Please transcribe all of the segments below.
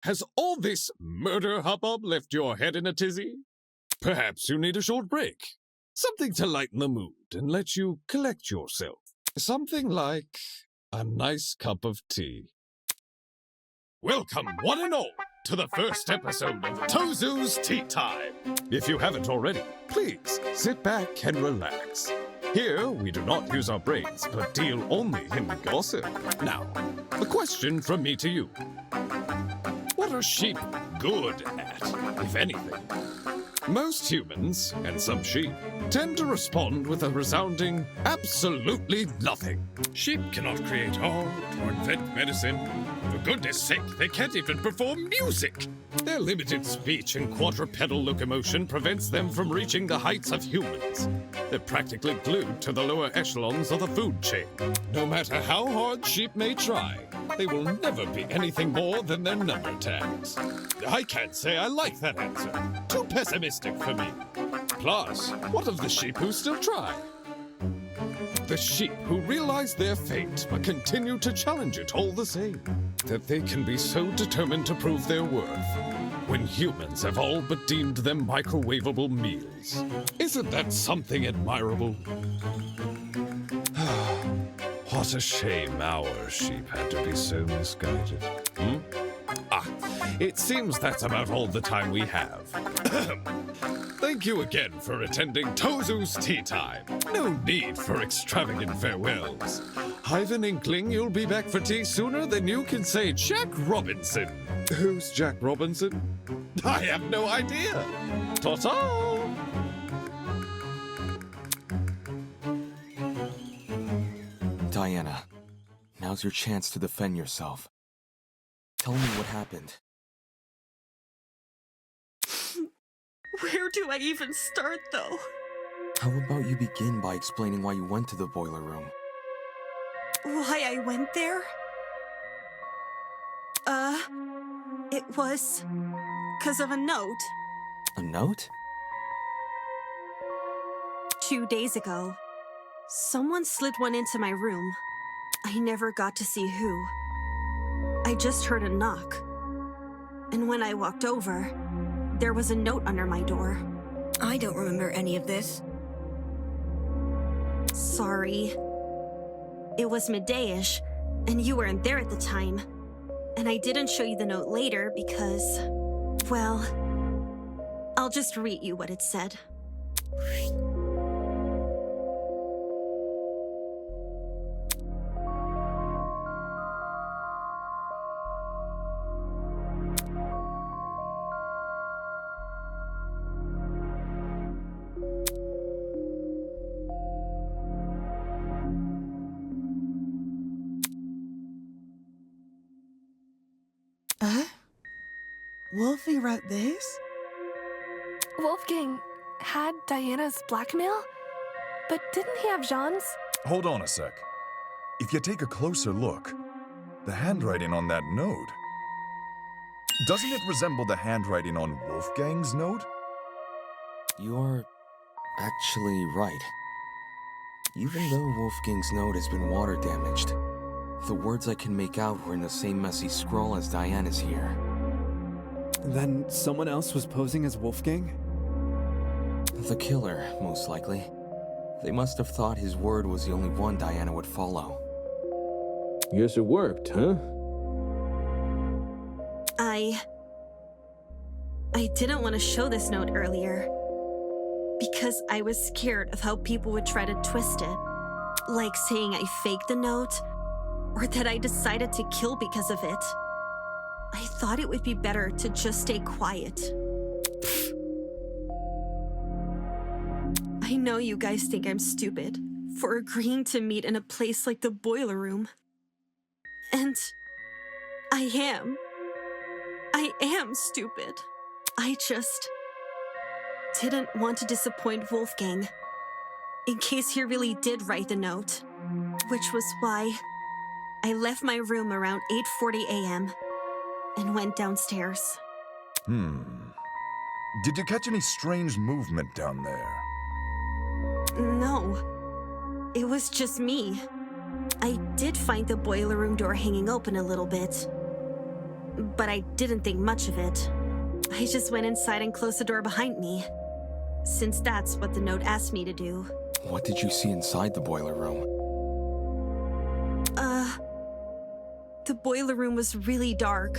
has all this murder hubbub left your head in a tizzy? Perhaps you need a short break. Something to lighten the mood and let you collect yourself. Something like a nice cup of tea. Welcome, one and all, to the first episode of Tozu's Tea Time. If you haven't already, please sit back and relax. Here, we do not use our brains, but deal only in gossip. Now, a question from me to you. What are sheep good at, if anything? Most humans, and some sheep, tend to respond with a resounding absolutely nothing. Sheep cannot create art or invent medicine. For goodness sake, they can't even perform music. Their limited speech and quadrupedal locomotion prevents them from reaching the heights of humans. They're practically glued to the lower echelons of the food chain. No matter how hard sheep may try, they will never be anything more than their number tags. I can't say I like that answer. Too pessimistic for me. Plus, what of the sheep who still try? The sheep who realize their fate but continue to challenge it all the same. That they can be so determined to prove their worth when humans have all but deemed them microwavable meals. Isn't that something admirable? What a shame our sheep had to be so misguided. It seems that's about all the time we have. Thank you again for attending Tozu's Tea Time. No need for extravagant farewells. I've an inkling you'll be back for tea sooner than you can say Jack Robinson. Who's Jack Robinson? I have no idea. Ta-ta! Diana, now's your chance to defend yourself. Tell me what happened. Where do I even start, though? How about you begin by explaining why you went to the boiler room? Why I went there? It was 'cause of a note. A note? 2 days ago, someone slid one into my room. I never got to see who. I just heard a knock. And when I walked over, there was a note under my door. I don't remember any of this. Sorry. It was midday-ish, and you weren't there at the time. And I didn't show you the note later because, well, I'll just read you what it said. Wolfie wrote this? Wolfgang had Diana's blackmail? But didn't he have Jean's? Hold on a sec. If you take a closer look, the handwriting on that note, doesn't it resemble the handwriting on Wolfgang's note? You're actually right. Even though Wolfgang's note has been water damaged, the words I can make out were in the same messy scroll as Diana's here. Then someone else was posing as Wolfgang? The killer, most likely. They must have thought his word was the only one Diana would follow. Guess it worked, huh? I didn't want to show this note earlier because I was scared of how people would try to twist it. Like saying I faked the note or that I decided to kill because of it. I thought it would be better to just stay quiet. I know you guys think I'm stupid for agreeing to meet in a place like the boiler room. And I am. I am stupid. I just didn't want to disappoint Wolfgang in case he really did write the note, which was why I left my room around 8:40 a.m. and went downstairs. Did you catch any strange movement down there? No, it was just me. I did find the boiler room door hanging open a little bit. but I didn't think much of it. I just went inside and closed the door behind me, since that's what the note asked me to do. What did you see inside the boiler room? The boiler room was really dark.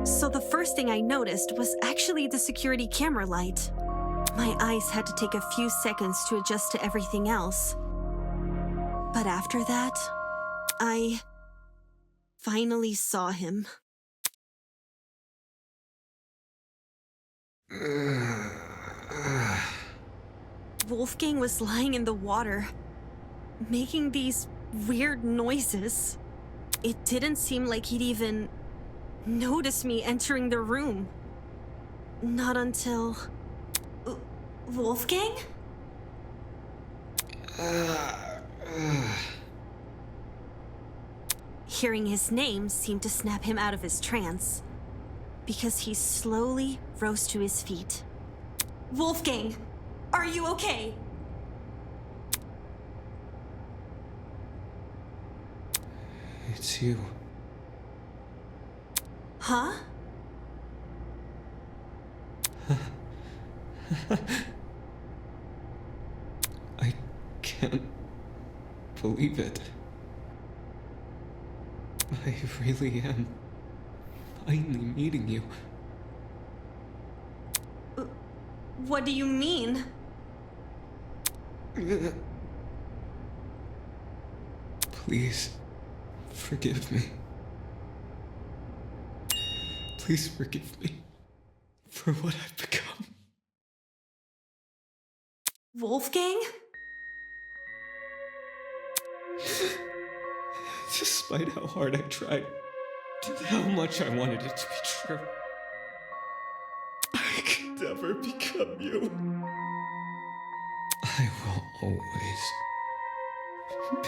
So the first thing I noticed was actually the security camera light. My eyes had to take a few seconds to adjust to everything else. But after that, I finally saw him. Wolfgang was lying in the water, making these weird noises. It didn't seem like he'd even notice me entering the room. Not until... Wolfgang? Hearing his name seemed to snap him out of his trance, because he slowly rose to his feet. Wolfgang, are you okay? It's you. Huh? I can't believe it. I really am finally meeting you. What do you mean? Please, forgive me. Please forgive me for what I've become. Wolfgang? Despite how hard I tried, how much I wanted it to be true, I could never become you. I will always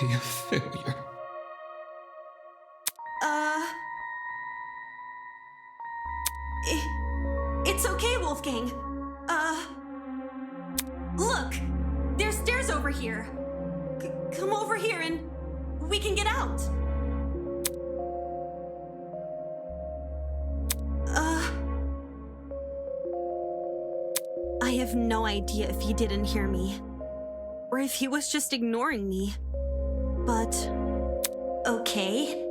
be a failure. It's okay, Wolfgang. Look! There's stairs over here. Come over here and we can get out. I have no idea if he didn't hear me, or if he was just ignoring me. But, okay.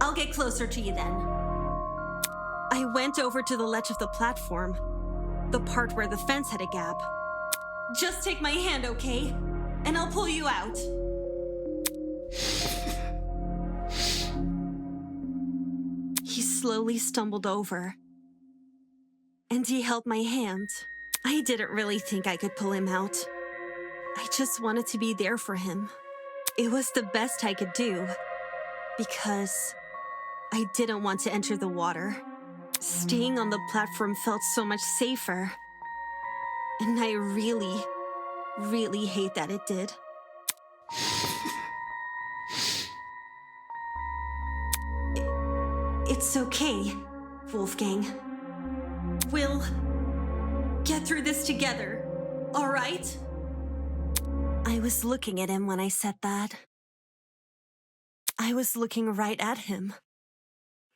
I'll get closer to you then. I went over to the ledge of the platform, the part where the fence had a gap. Just take my hand, okay? And I'll pull you out. He slowly stumbled over, and he held my hand. I didn't really think I could pull him out. I just wanted to be there for him. It was the best I could do, because I didn't want to enter the water. Staying on the platform felt so much safer. And I really, really hate that it did. It's okay, Wolfgang. We'll get through this together, all right? I was looking at him when I said that. I was looking right at him.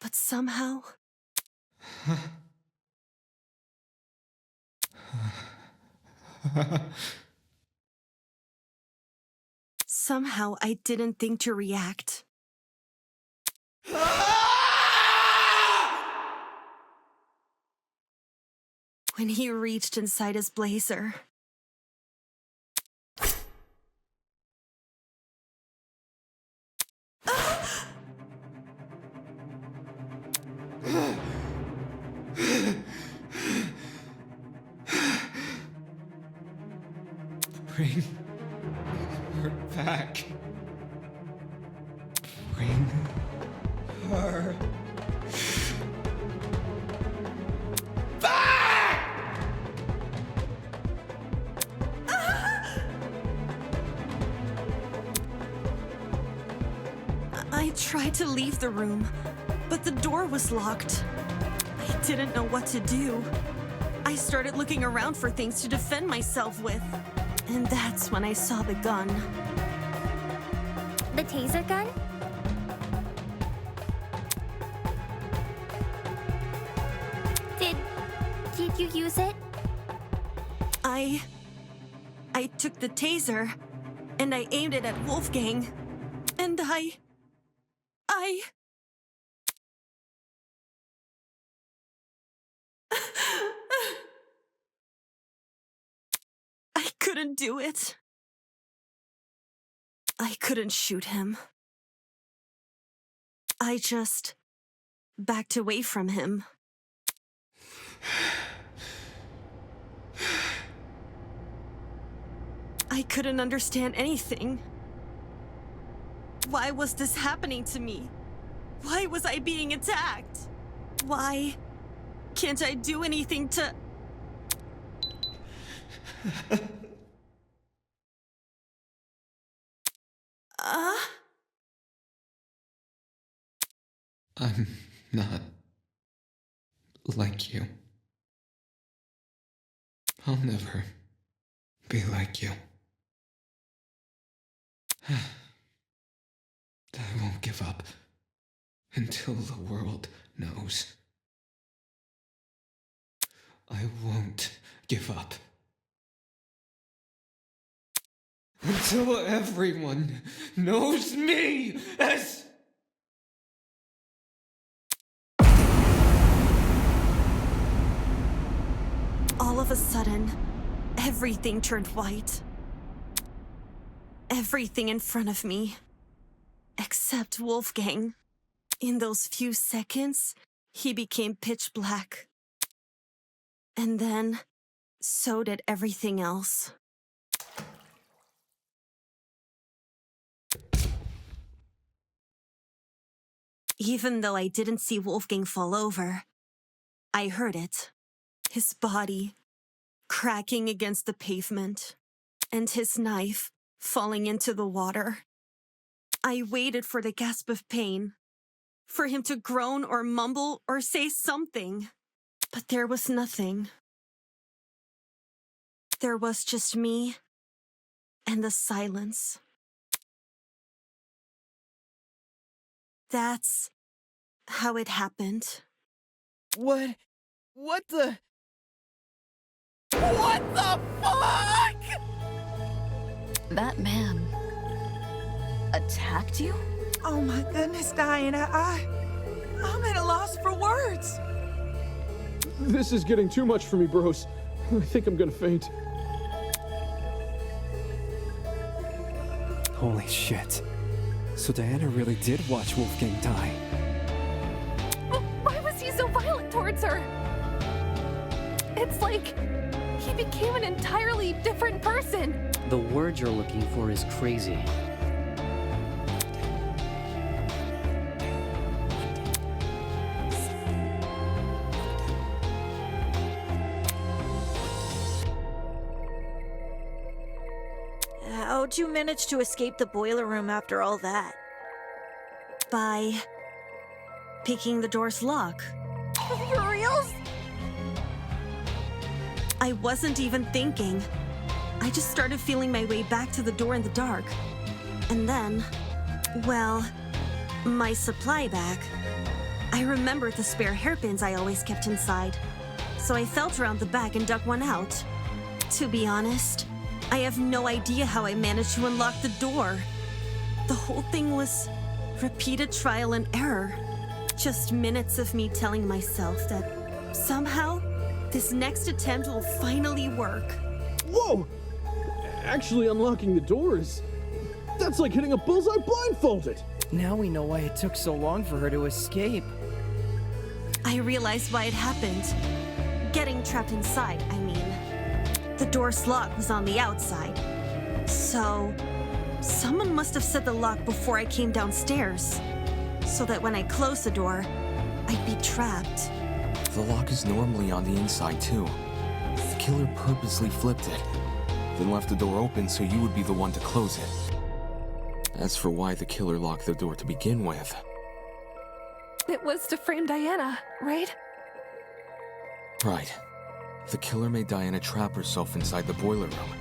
But somehow... Somehow I didn't think to react. When he reached inside his blazer. Bring her back. Bring her back! I tried to leave the room, but the door was locked. I didn't know what to do. I started looking around for things to defend myself with. And that's when I saw the gun. The taser gun? did you use it? I took the taser, and I aimed it at Wolfgang, and I couldn't do it. I couldn't shoot him. I just backed away from him. I couldn't understand anything. Why was this happening to me? Why was I being attacked? Why can't I do anything to... I'm not like you. I'll never be like you. I won't give up until the world knows. I won't give up until everyone knows me as... All of a sudden, everything turned white. Everything in front of me. Except Wolfgang. In those few seconds, he became pitch black. And then, so did everything else. Even though I didn't see Wolfgang fall over, I heard it. His body cracking against the pavement, and his knife falling into the water. I waited for the gasp of pain, for him to groan or mumble or say something, but there was nothing. There was just me and the silence. That's how it happened. What the... What the fuck?! That man attacked you? Oh my goodness, Diana, I'm at a loss for words. This is getting too much for me, bros. I think I'm gonna faint. Holy shit. So Diana really did watch Wolfgang die. Why was he so violent towards her? It's like he became an entirely different person. The word you're looking for is crazy. How'd you manage to escape the boiler room after all that? By picking the door's lock. For reals? I wasn't even thinking. I just started feeling my way back to the door in the dark. And then, well, my supply bag. I remembered the spare hairpins I always kept inside. So I felt around the back and dug one out. To be honest, I have no idea how I managed to unlock the door. The whole thing was repeated trial and error. Just minutes of me telling myself that somehow this next attempt will finally work. Whoa! Actually unlocking the doors. That's like hitting a bullseye blindfolded! Now we know why it took so long for her to escape. I realized why it happened. Getting trapped inside, I mean. The door's lock was on the outside. So, someone must have set the lock before I came downstairs. So that when I closed the door, I'd be trapped. The lock is normally on the inside, too. The killer purposely flipped it, then left the door open so you would be the one to close it. As for why the killer locked the door to begin with... It was to frame Diana, right? Right. The killer made Diana trap herself inside the boiler room,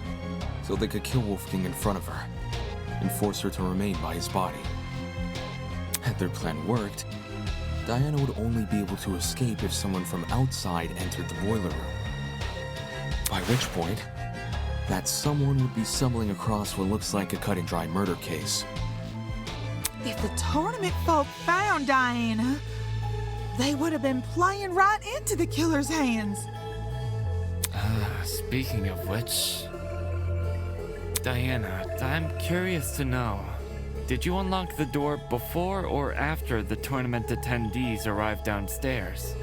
so they could kill Wolfgang in front of her, and force her to remain by his body. Had their plan worked, Diana would only be able to escape if someone from outside entered the boiler room. By which point, that someone would be stumbling across what looks like a cut-and-dry murder case. If the tournament folk found Diana, they would have been playing right into the killer's hands. Speaking of which... Diana, I'm curious to know. Did you unlock the door before or after the tournament attendees arrived downstairs?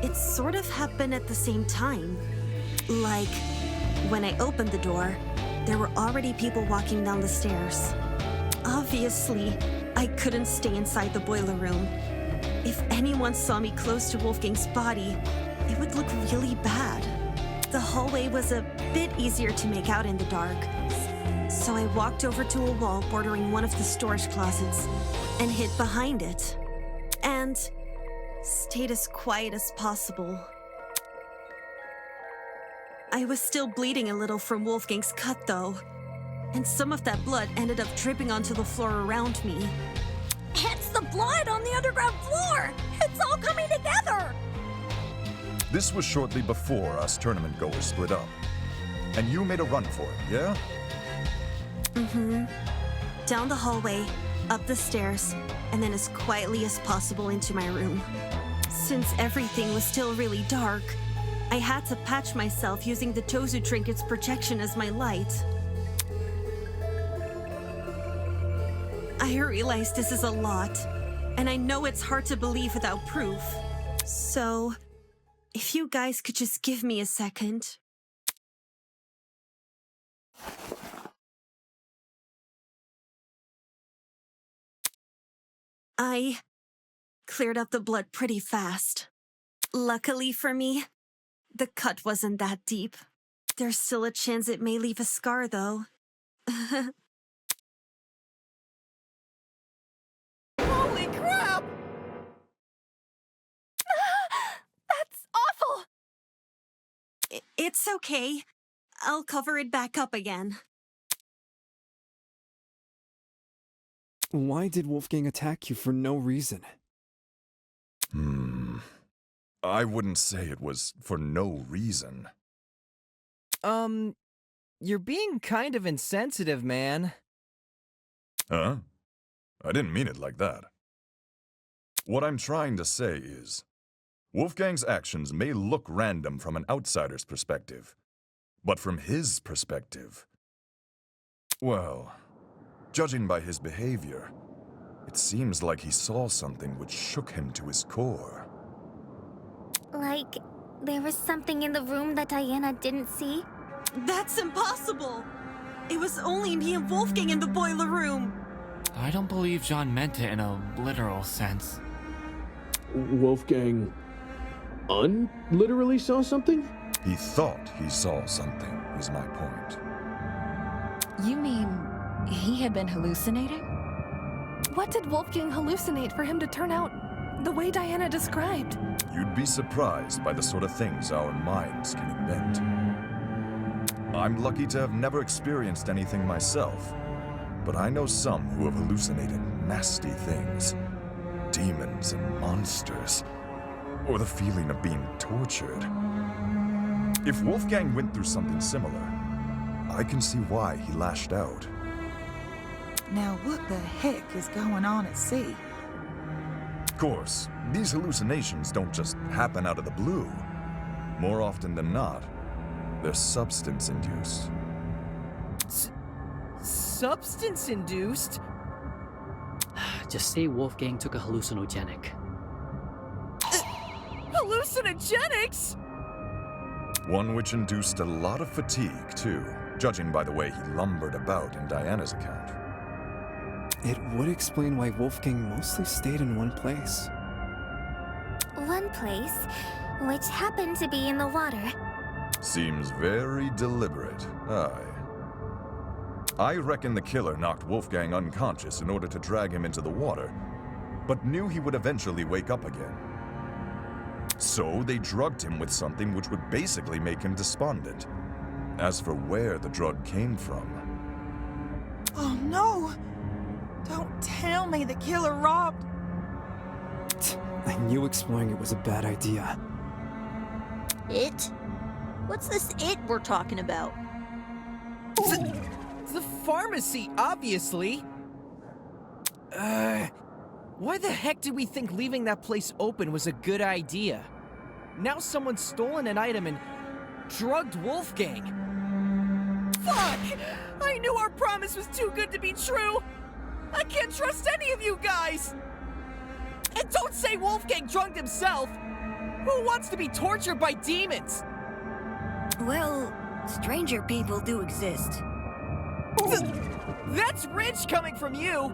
It sort of happened at the same time. Like, when I opened the door, there were already people walking down the stairs. Obviously, I couldn't stay inside the boiler room. If anyone saw me close to Wolfgang's body, it would look really bad. The hallway was a bit easier to make out in the dark. So I walked over to a wall bordering one of the storage closets and hid behind it. And stayed as quiet as possible. I was still bleeding a little from Wolfgang's cut, though. And some of that blood ended up dripping onto the floor around me. It's the blood on the underground floor! It's all coming together! This was shortly before us tournament goers split up. And you made a run for it, yeah? Mm-hmm. Down the hallway, up the stairs, and then as quietly as possible into my room. Since everything was still really dark, I had to patch myself using the Tozu Trinket's projection as my light. I realize this is a lot, and I know it's hard to believe without proof. So, if you guys could just give me a second. I cleared up the blood pretty fast. Luckily for me, the cut wasn't that deep. There's still a chance it may leave a scar, though. Holy crap! That's awful! It's okay. I'll cover it back up again. Why did Wolfgang attack you for no reason? I wouldn't say it was for no reason. You're being kind of insensitive, man. Huh? I didn't mean it like that. What I'm trying to say is, Wolfgang's actions may look random from an outsider's perspective, but from his perspective, well, judging by his behavior, it seems like he saw something which shook him to his core. Like, there was something in the room that Diana didn't see? That's impossible! It was only me and Wolfgang in the boiler room! I don't believe Jean meant it in a literal sense. Wolfgang literally saw something? He thought he saw something, is my point. You mean he had been hallucinating? What did Wolfgang hallucinate for him to turn out the way Diana described? You'd be surprised by the sort of things our minds can invent. I'm lucky to have never experienced anything myself, but I know some who have hallucinated nasty things. Demons and monsters, or the feeling of being tortured. If Wolfgang went through something similar, I can see why he lashed out. Now what the heck is going on at sea? Of course, these hallucinations don't just happen out of the blue. More often than not, they're substance-induced. Substance-induced? Just say Wolfgang took a hallucinogenic. Hallucinogenics? One which induced a lot of fatigue, too, judging by the way he lumbered about in Diana's account. It would explain why Wolfgang mostly stayed in one place. One place, which happened to be in the water. Seems very deliberate, aye. I reckon the killer knocked Wolfgang unconscious in order to drag him into the water, but knew he would eventually wake up again. So they drugged him with something which would basically make him despondent. As for where the drug came from... Oh no! Don't tell me the killer robbed... I knew exploring it was a bad idea. It? What's this it we're talking about? The pharmacy, obviously. Why the heck did we think leaving that place open was a good idea? Now someone's stolen an item and drugged Wolfgang. Fuck! I knew our promise was too good to be true! I can't trust any of you guys! And don't say Wolfgang drugged himself! Who wants to be tortured by demons? Well, stranger people do exist. That's rich coming from you!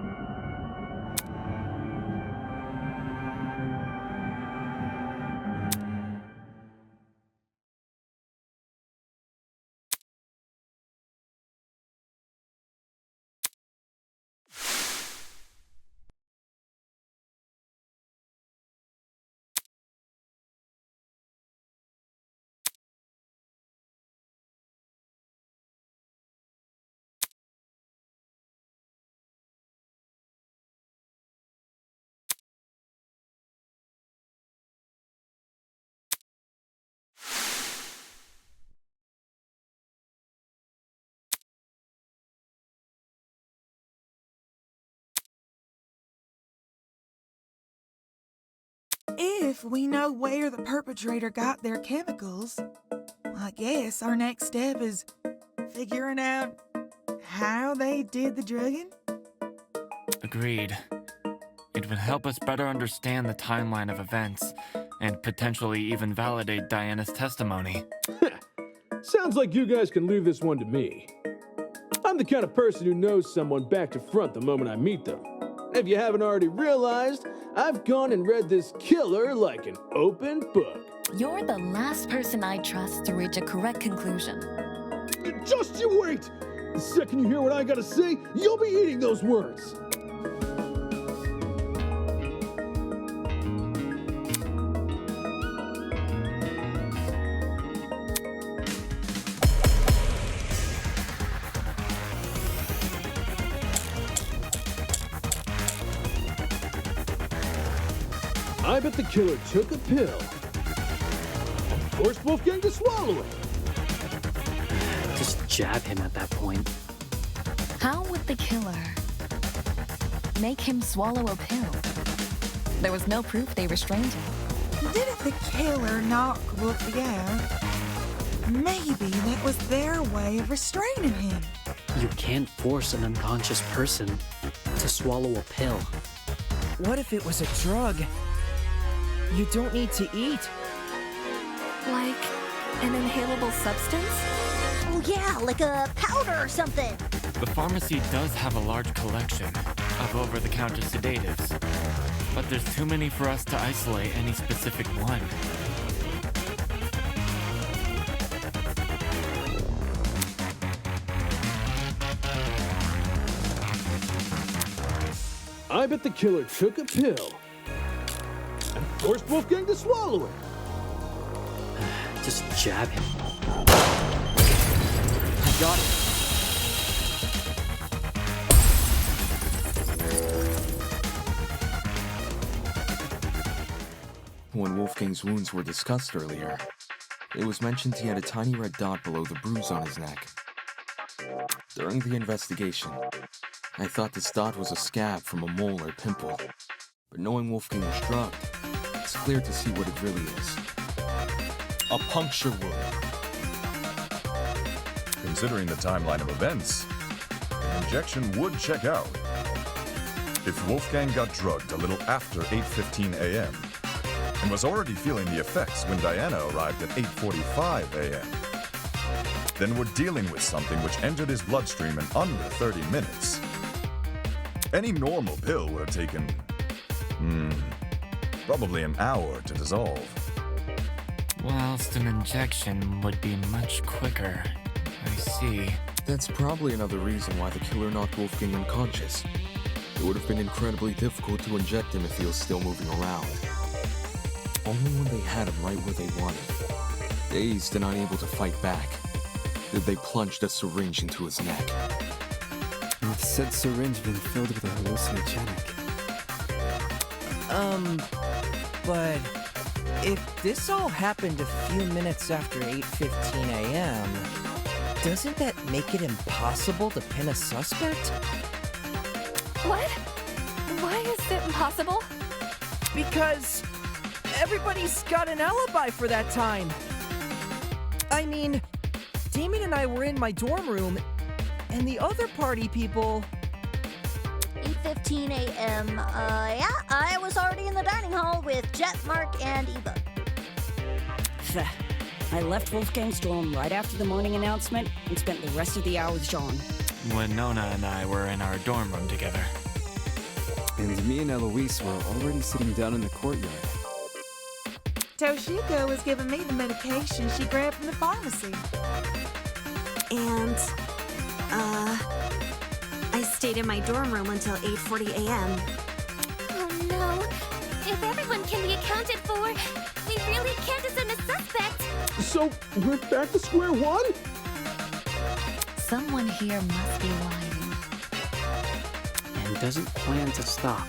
If we know where the perpetrator got their chemicals, I guess our next step is figuring out how they did the drugging. Agreed. It would help us better understand the timeline of events, and potentially even validate Diana's testimony. Sounds like you guys can leave this one to me. I'm the kind of person who knows someone back to front the moment I meet them. If you haven't already realized, I've gone and read this killer like an open book. You're the last person I trust to reach a correct conclusion. Just you wait! The second you hear what I gotta say, you'll be eating those words! I bet the killer took a pill and forced Wolfgang to swallow it. Just jab him at that point. How would the killer make him swallow a pill? There was no proof they restrained him. Didn't the killer knock Wolfie out? Maybe that was their way of restraining him. You can't force an unconscious person to swallow a pill. What if it was a drug you don't need to eat? Like an inhalable substance? Oh yeah, like a powder or something. The pharmacy does have a large collection of over-the-counter sedatives, but there's too many for us to isolate any specific one. I bet the killer took a pill and forced Wolfgang to swallow it. Just jab him. I got it. When Wolfgang's wounds were discussed earlier, it was mentioned he had a tiny red dot below the bruise on his neck. During the investigation, I thought this dot was a scab from a mole or pimple, but knowing Wolfgang was drugged, it's clear to see what it really is. A puncture wound. Considering the timeline of events, an injection would check out. If Wolfgang got drugged a little after 8:15 a.m. and was already feeling the effects when Diana arrived at 8:45 a.m., then we're dealing with something which entered his bloodstream in under 30 minutes. Any normal pill would have taken, probably an hour to dissolve. Whilst an injection would be much quicker. I see. That's probably another reason why the killer knocked Wolfgang unconscious. It would have been incredibly difficult to inject him if he was still moving around. Only when they had him right where they wanted, dazed and unable to fight back, did they plunge the syringe into his neck. With said syringe being filled with a hallucinogenic. But If this all happened a few minutes after 8:15 a.m., doesn't that make it impossible to pin a suspect? What? Why is it impossible? Because everybody's got an alibi for that time. I mean, Damon and I were in my dorm room, and the other party people... 8:15 a.m. Yeah, I was already in the dining hall with Jet, Mark, and Eva. I left Wolfgang's dorm right after the morning announcement and spent the rest of the hour with Jean. When Nona and I were in our dorm room together. And me and Eloise were already sitting down in the courtyard. Toshiko was giving me the medication she grabbed from the pharmacy. And, I stayed in my dorm room until 8:40 a.m. Oh no. If everyone can be accounted for, we really can't discern a suspect. So, we're back to square one? Someone here must be lying. And doesn't plan to stop.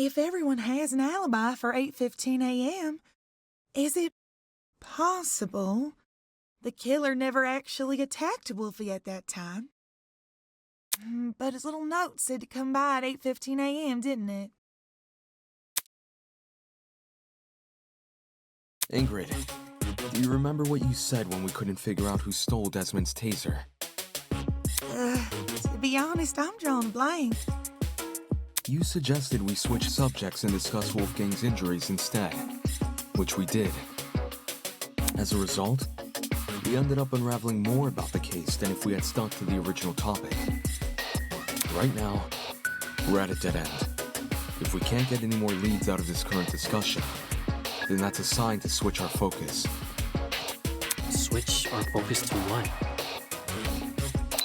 If everyone has an alibi for 8:15 a.m., is it possible the killer never actually attacked Wolfie at that time? But his little note said to come by at 8:15 a.m., didn't it? Ingrid, do you remember what you said when we couldn't figure out who stole Desmond's taser? To be honest, I'm drawing a blank. You suggested we switch subjects and discuss Wolfgang's injuries instead, which we did. As a result, we ended up unraveling more about the case than if we had stuck to the original topic. Right now, we're at a dead end. If we can't get any more leads out of this current discussion, then that's a sign to switch our focus. Switch our focus to what?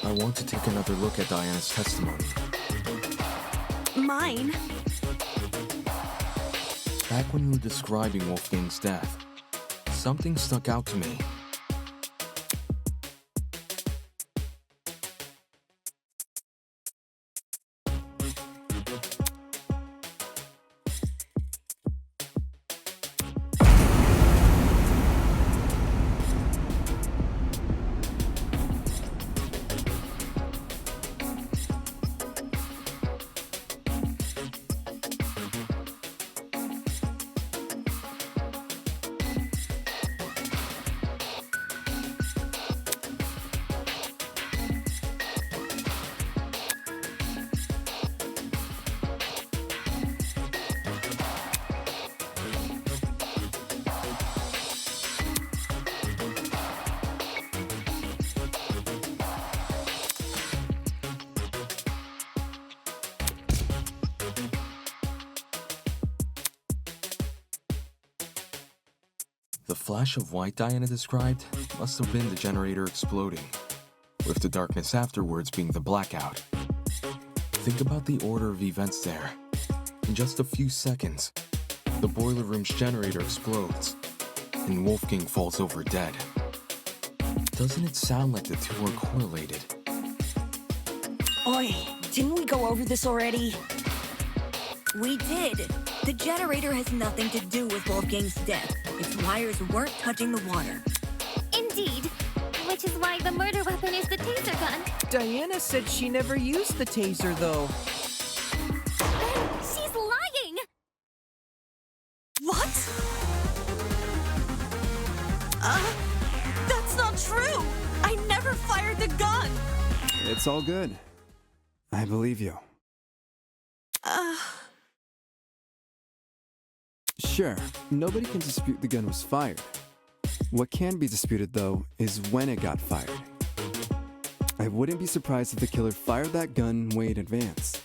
I want to take another look at Diana's testimony. Mine? Back when you were describing Wolfgang's death, something stuck out to me. The flash of white Diana described must have been the generator exploding, with the darkness afterwards being the blackout. Think about the order of events there. In just a few seconds, the boiler room's generator explodes, and Wolfgang falls over dead. Doesn't it sound like the two are correlated? Oi, didn't we go over this already? We did. The generator has nothing to do with Wolfgang's death. Its wires weren't touching the water. Indeed. Which is why the murder weapon is the taser gun. Diana said she never used the taser, though. Then she's lying! What? That's not true! I never fired the gun! It's all good. I believe you. Sure, nobody can dispute the gun was fired. What can be disputed, though, is when it got fired. I wouldn't be surprised if the killer fired that gun way in advance.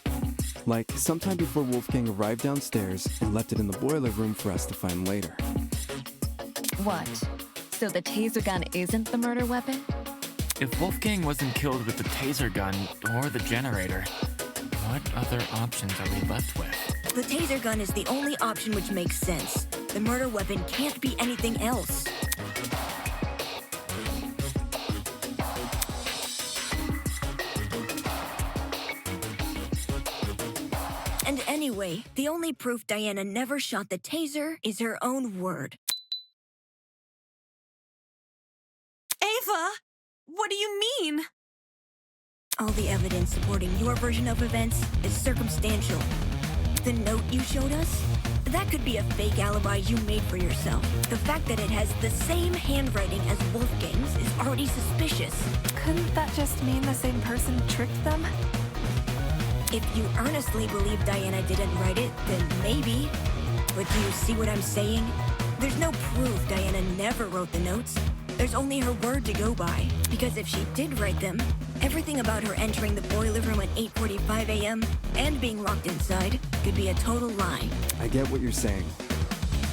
Like sometime before Wolfgang arrived downstairs and left it in the boiler room for us to find later. What? So the taser gun isn't the murder weapon? If Wolfgang wasn't killed with the taser gun or the generator, what other options are we left with? The taser gun is the only option which makes sense. The murder weapon can't be anything else. And anyway, the only proof Diana never shot the taser is her own word. Ava! What do you mean? All the evidence supporting your version of events is circumstantial. The note you showed us? That could be a fake alibi you made for yourself. The fact that it has the same handwriting as Wolfgang's is already suspicious. Couldn't that just mean the same person tricked them? If you earnestly believe Diana didn't write it, then maybe. But do you see what I'm saying? There's no proof Diana never wrote the notes. There's only her word to go by. Because if she did write them, everything about her entering the boiler room at 8:45 a.m. and being locked inside could be a total lie. I get what you're saying.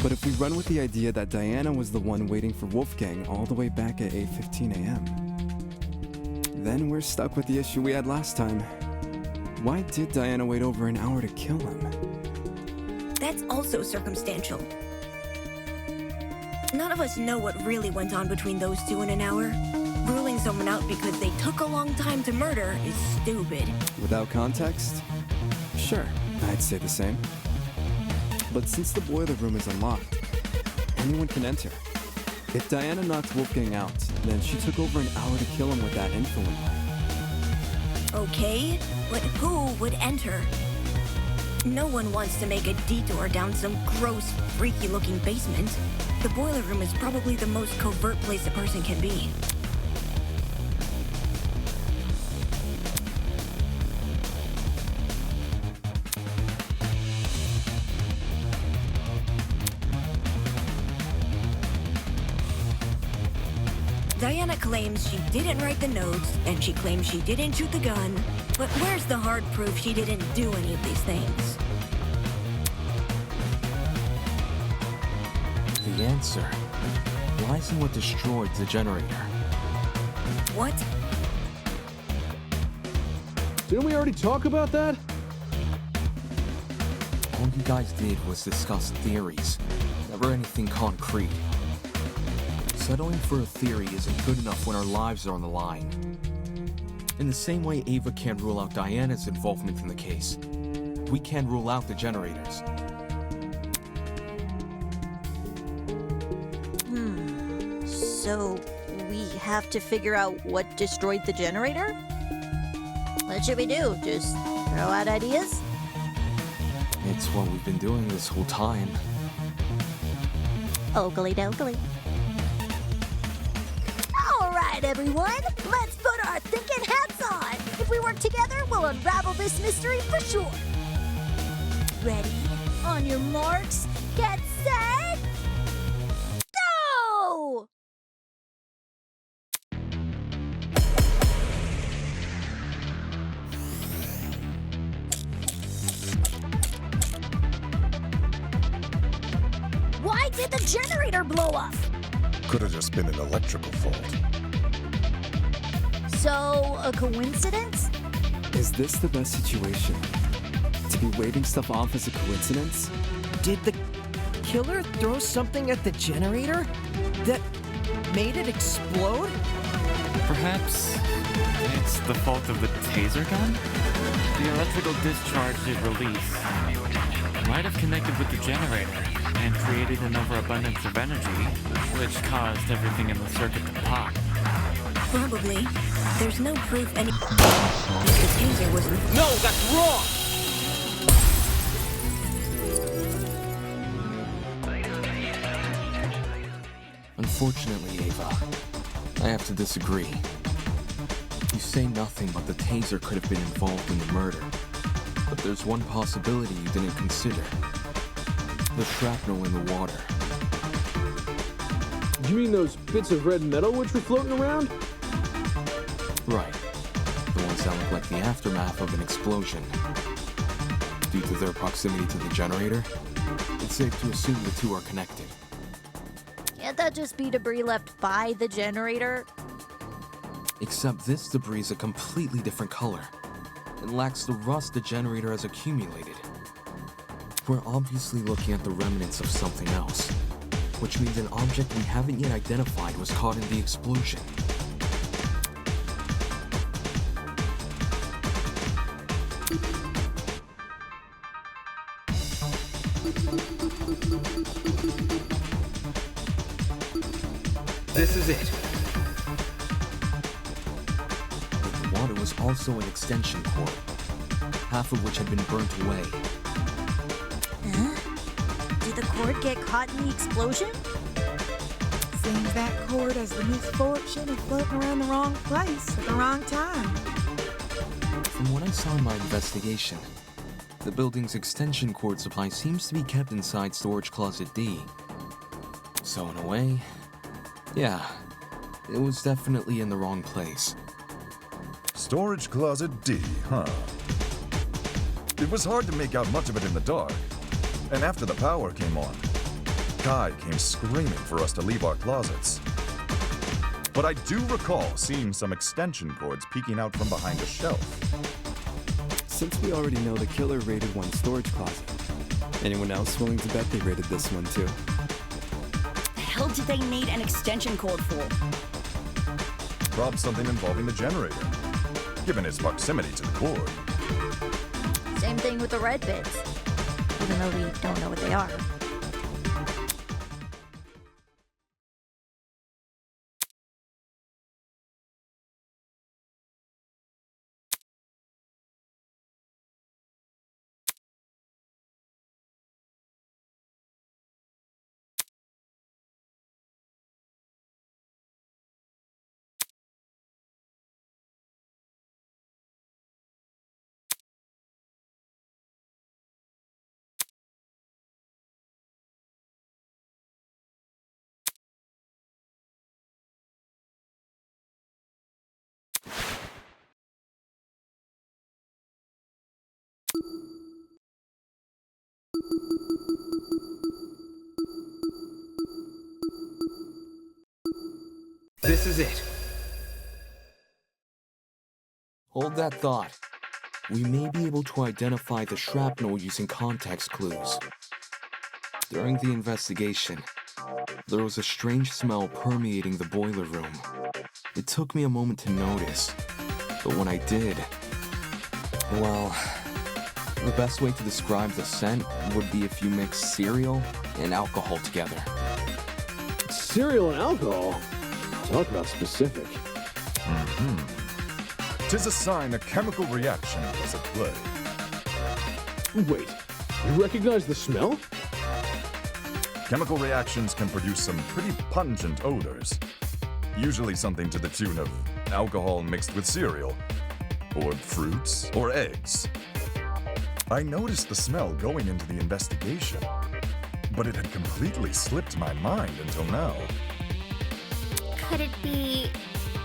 But if we run with the idea that Diana was the one waiting for Wolfgang all the way back at 8:15 a.m., then we're stuck with the issue we had last time. Why did Diana wait over an hour to kill him? That's also circumstantial. None of us know what really went on between those two in an hour. Ruling someone out because they took a long time to murder is stupid. Without context? Sure, I'd say the same. But since the boiler room is unlocked, anyone can enter. If Diana knocked Wolfgang out, then she took over an hour to kill him with that info in mind. Okay, but who would enter? No one wants to make a detour down some gross, freaky-looking basement. The boiler room is probably the most covert place a person can be. Diana claims she didn't write the notes, and she claims she didn't shoot the gun. But where's the hard proof she didn't do any of these things? The answer lies in what destroyed the generator. What? Didn't we already talk about that? All you guys did was discuss theories, never anything concrete. Settling for a theory isn't good enough when our lives are on the line. In the same way Ava can't rule out Diana's involvement in the case, we can't rule out the generators. So, we have to figure out what destroyed the generator? What should we do? Just throw out ideas? It's what we've been doing this whole time. Oakley dokley. All right, everyone. Let's put our thinking hats on. If we work together, we'll unravel this mystery for sure. Ready? On your marks, get set, go! Why did the generator blow up? Could have just been an electrical fault. So, a coincidence? Is this the best situation? To be waving stuff off as a coincidence? Did the killer throw something at the generator that made it explode? Perhaps it's the fault of the taser gun? The electrical discharge it released might have connected with the generator and created an overabundance of energy, which caused everything in the circuit to pop. Probably. There's no proof any... The taser wasn't... No, that's wrong! Unfortunately, Ava, I have to disagree. You say nothing but the taser could have been involved in the murder. But there's one possibility you didn't consider. The shrapnel in the water. You mean those bits of red metal which were floating around? Right. The ones that look like the aftermath of an explosion. due to their proximity to the generator, it's safe to assume the two are connected. Can't that just be debris left by the generator? Except this debris is a completely different color. It lacks the rust the generator has accumulated. We're obviously looking at the remnants of something else, which means an object we haven't yet identified was caught in the explosion. This is it. The water was also an extension cord, half of which had been burnt away. Huh? Did the cord get caught in the explosion? Seems that cord has the misfortune of floating around the wrong place at the wrong time. From what I saw in my investigation, the building's extension cord supply seems to be kept inside Storage Closet D. So in a way, yeah, it was definitely in the wrong place. Storage Closet D, huh? It was hard to make out much of it in the dark. And after the power came on, Kai came screaming for us to leave our closets. But I do recall seeing some extension cords peeking out from behind a shelf. Since we already know the killer raided one storage closet, anyone else willing to bet they raided this one too? The hell did they need an extension cord for? Probably something involving the generator, given its proximity to the cord. Same thing with the red bits, even though we don't know what they are. This is it. Hold that thought. We may be able to identify the shrapnel using context clues. During the investigation, there was a strange smell permeating the boiler room. It took me a moment to notice, but when I did, well, the best way to describe the scent would be if you mix cereal and alcohol together. Cereal and alcohol? Talk about specific. Tis a sign a chemical reaction was at play. Wait, you recognize the smell? Chemical reactions can produce some pretty pungent odors. Usually something to the tune of alcohol mixed with cereal, or fruits, or eggs. I noticed the smell going into the investigation, but it had completely slipped my mind until now. Could it be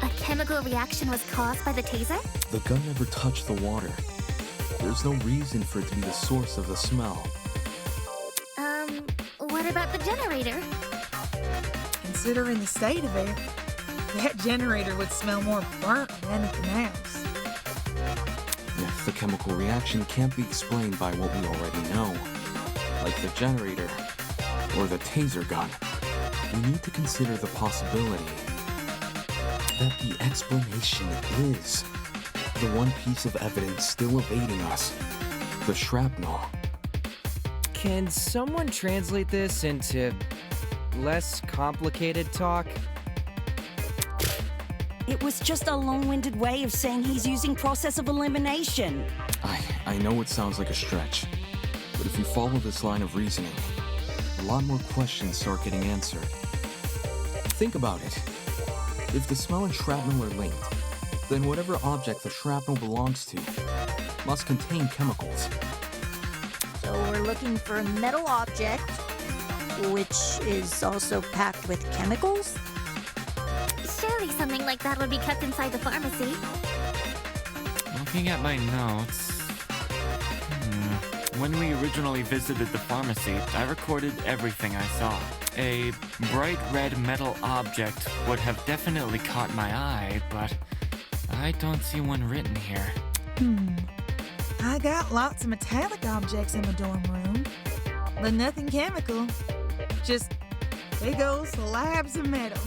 a chemical reaction was caused by the taser? The gun never touched the water. There's no reason for it to be the source of the smell. What about the generator? Considering the state of it, that generator would smell more burnt than anything else. If the chemical reaction can't be explained by what we already know, like the generator or the taser gun, we need to consider the possibility that the explanation is the one piece of evidence still evading us, the shrapnel. Can someone translate this into less complicated talk? It was just a long-winded way of saying he's using process of elimination. I know it sounds like a stretch, but if you follow this line of reasoning, a lot more questions start getting answered. Think about it. If the smell and shrapnel are linked, then whatever object the shrapnel belongs to must contain chemicals. So we're looking for a metal object, which is also packed with chemicals? Surely something like that would be kept inside the pharmacy. Looking at my notes... When we originally visited the pharmacy, I recorded everything I saw. A bright red metal object would have definitely caught my eye, but I don't see one written here. I got lots of metallic objects in my dorm room, but nothing chemical. Just big old slabs of metal.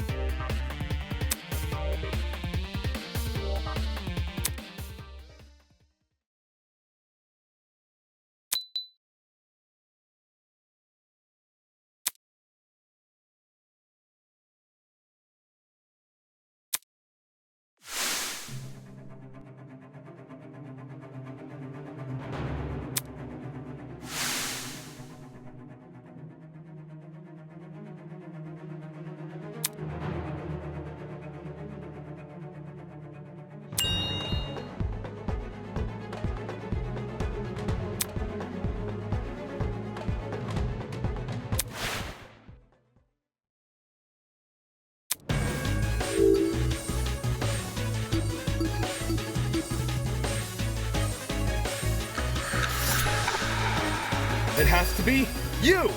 It has to be you!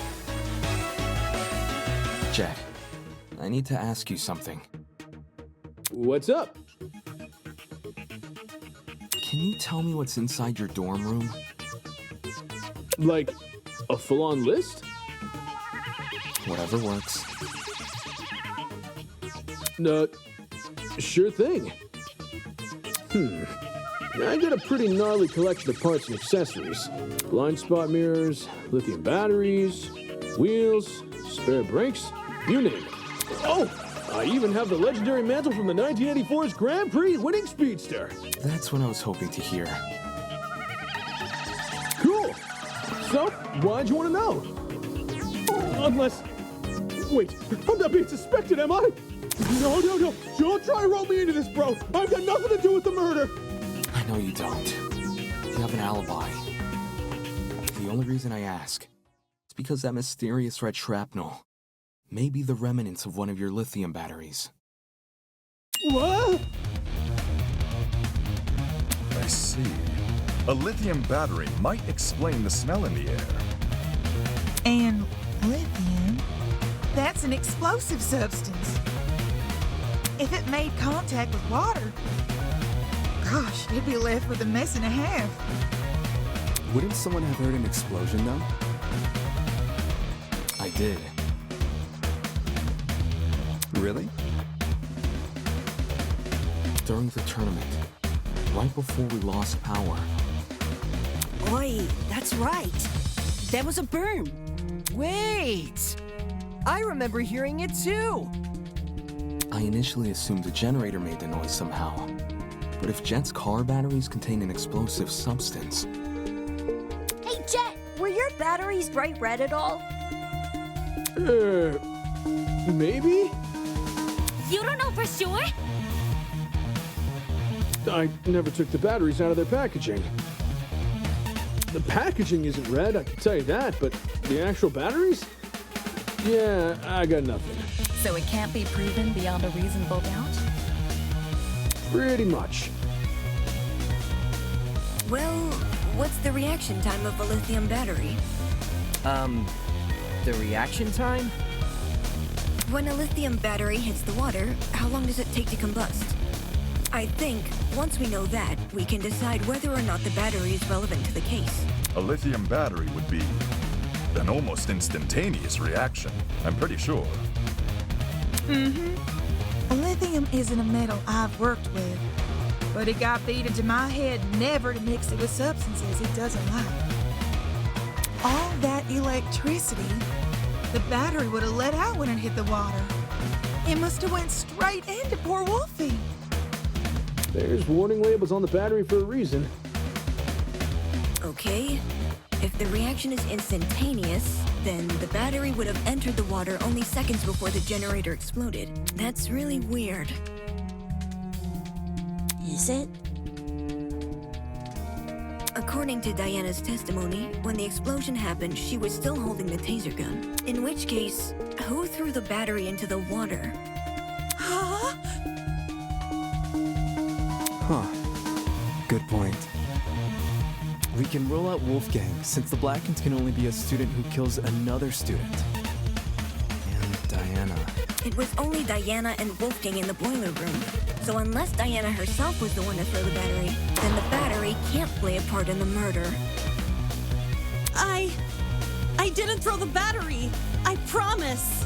Jet, I need to ask you something. What's up? Can you tell me what's inside your dorm room? Like, a full-on list? Whatever works. Sure thing. I got a pretty gnarly collection of parts and accessories. Blind spot mirrors, lithium batteries, wheels, spare brakes, you name it. Oh, I even have the legendary mantle from the 1984's Grand Prix winning Speedster. That's what I was hoping to hear. Cool. So, why'd you want to know? Unless... Wait, I'm not being suspected, am I? No. Don't try to roll me into this, bro. I've got nothing to do with the murder. I know you don't. You have an alibi. The only reason I ask is because that mysterious red shrapnel may be the remnants of one of your lithium batteries. What? I see. A lithium battery might explain the smell in the air. And lithium, that's an explosive substance. If it made contact with water, gosh, you'd be left with a mess and a half. Wouldn't someone have heard an explosion, though? I did. Really? During the tournament, right before we lost power. Oi, that's right. That was a burn. Wait! I remember hearing it too! I initially assumed the generator made the noise somehow. But if Jet's car batteries contain an explosive substance... Hey, Jet, were your batteries bright red at all? Maybe? You don't know for sure? I never took the batteries out of their packaging. The packaging isn't red, I can tell you that, but the actual batteries? Yeah, I got nothing. So it can't be proven beyond a reasonable doubt? Pretty much. Well, what's the reaction time of a lithium battery? The reaction time? When a lithium battery hits the water, how long does it take to combust? I think, once we know that, we can decide whether or not the battery is relevant to the case. A lithium battery would be an almost instantaneous reaction, I'm pretty sure. Lithium isn't a metal I've worked with, but it got beat into my head never to mix it with substances it doesn't like. All that electricity, the battery would have let out when it hit the water. It must have went straight into poor Wolfie. There's warning labels on the battery for a reason. Okay. If the reaction is instantaneous, then the battery would have entered the water only seconds before the generator exploded. That's really weird. Is it? According to Diana's testimony, when the explosion happened, she was still holding the taser gun. In which case, who threw the battery into the water? Huh? Huh. Good point. We can rule out Wolfgang, since the Blackens can only be a student who kills another student. And Diana. It was only Diana and Wolfgang in the boiler room. So unless Diana herself was the one to throw the battery, then the battery can't play a part in the murder. I didn't throw the battery. I promise.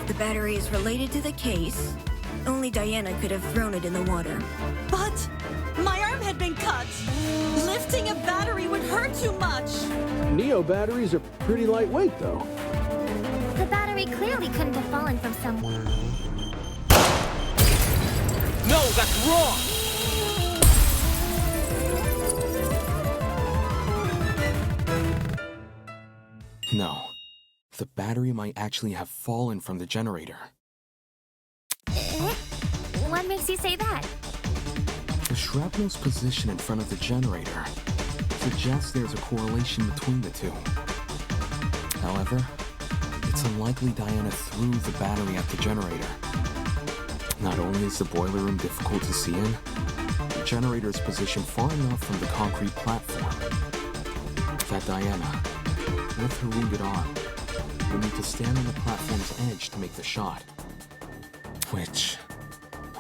The battery is related to the case. Only Diana could have thrown it in the water. But my arm had been cut. Lifting a battery would hurt too much. Neo batteries are pretty lightweight, though. The battery clearly couldn't have fallen from somewhere. No, that's wrong! No. The battery might actually have fallen from the generator. What makes you say that? The shrapnel's position in front of the generator suggests there's a correlation between the two. However, it's unlikely Diana threw the battery at the generator. Not only is the boiler room difficult to see in, the generator is positioned far enough from the concrete platform that Diana, with her wounded arm, will need to stand on the platform's edge to make the shot, which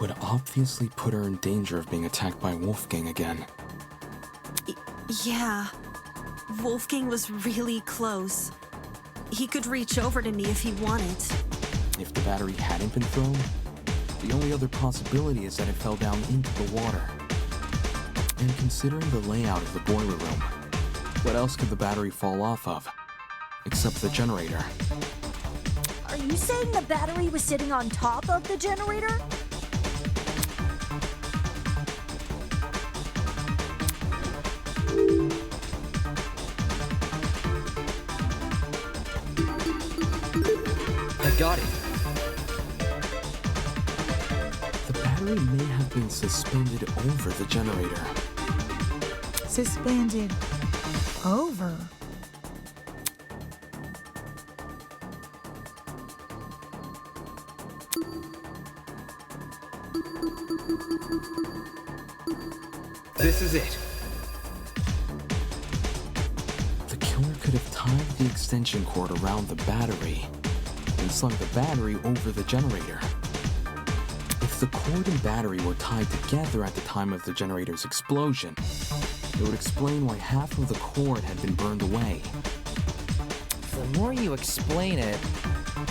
would obviously put her in danger of being attacked by Wolfgang again. Yeah. Wolfgang was really close. He could reach over to me if he wanted. If the battery hadn't been thrown, the only other possibility is that it fell down into the water. And considering the layout of the boiler room, what else could the battery fall off of? Except the generator. Are you saying the battery was sitting on top of the generator? I got it. The battery may have been suspended over the generator. Suspended over. This is it. The killer could have tied the extension cord around the battery and slung the battery over the generator. If the cord and battery were tied together at the time of the generator's explosion, it would explain why half of the cord had been burned away. The more you explain it,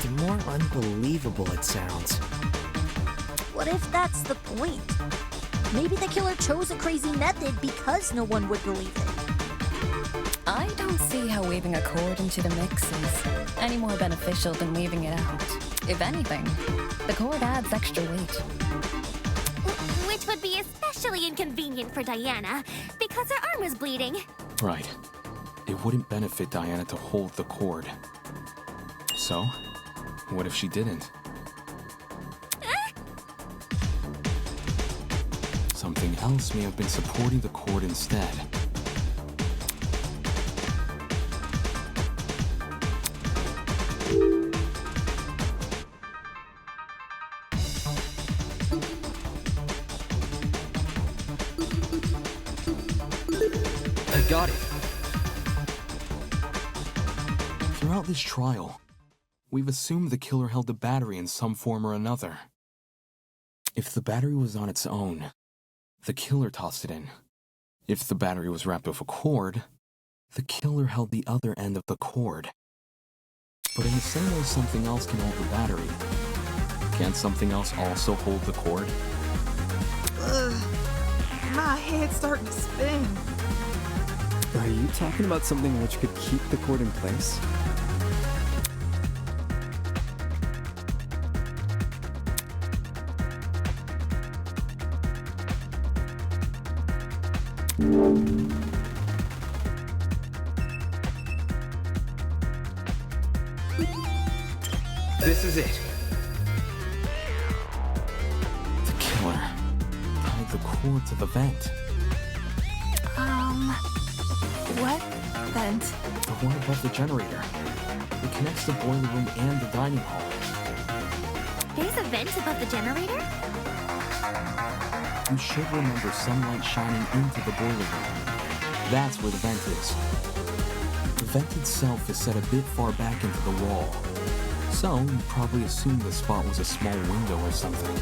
the more unbelievable it sounds. What if that's the point? Maybe the killer chose a crazy method because no one would believe it. I don't see how weaving a cord into the mix is any more beneficial than leaving it out. If anything, the cord adds extra weight. Which would be especially inconvenient for Diana, because her arm is bleeding. Right. It wouldn't benefit Diana to hold the cord. So, what if she didn't? Something else may have been supporting the cord instead. I got it. Throughout this trial, we've assumed the killer held the battery in some form or another. If the battery was on its own, the killer tossed it in. If the battery was wrapped with a cord, the killer held the other end of the cord. But in the same way something else can hold the battery, can't something else also hold the cord? Ugh, my head's starting to spin. Are you talking about something which could keep the cord in place? This is it. The killer tied the cord to the vent. What vent? The one above the generator. It connects the boiler room and the dining hall. There's a vent above the generator? You should remember sunlight shining into the boiler room. That's where the vent is. The vent itself is set a bit far back into the wall. So, you probably assumed the spot was a small window or something.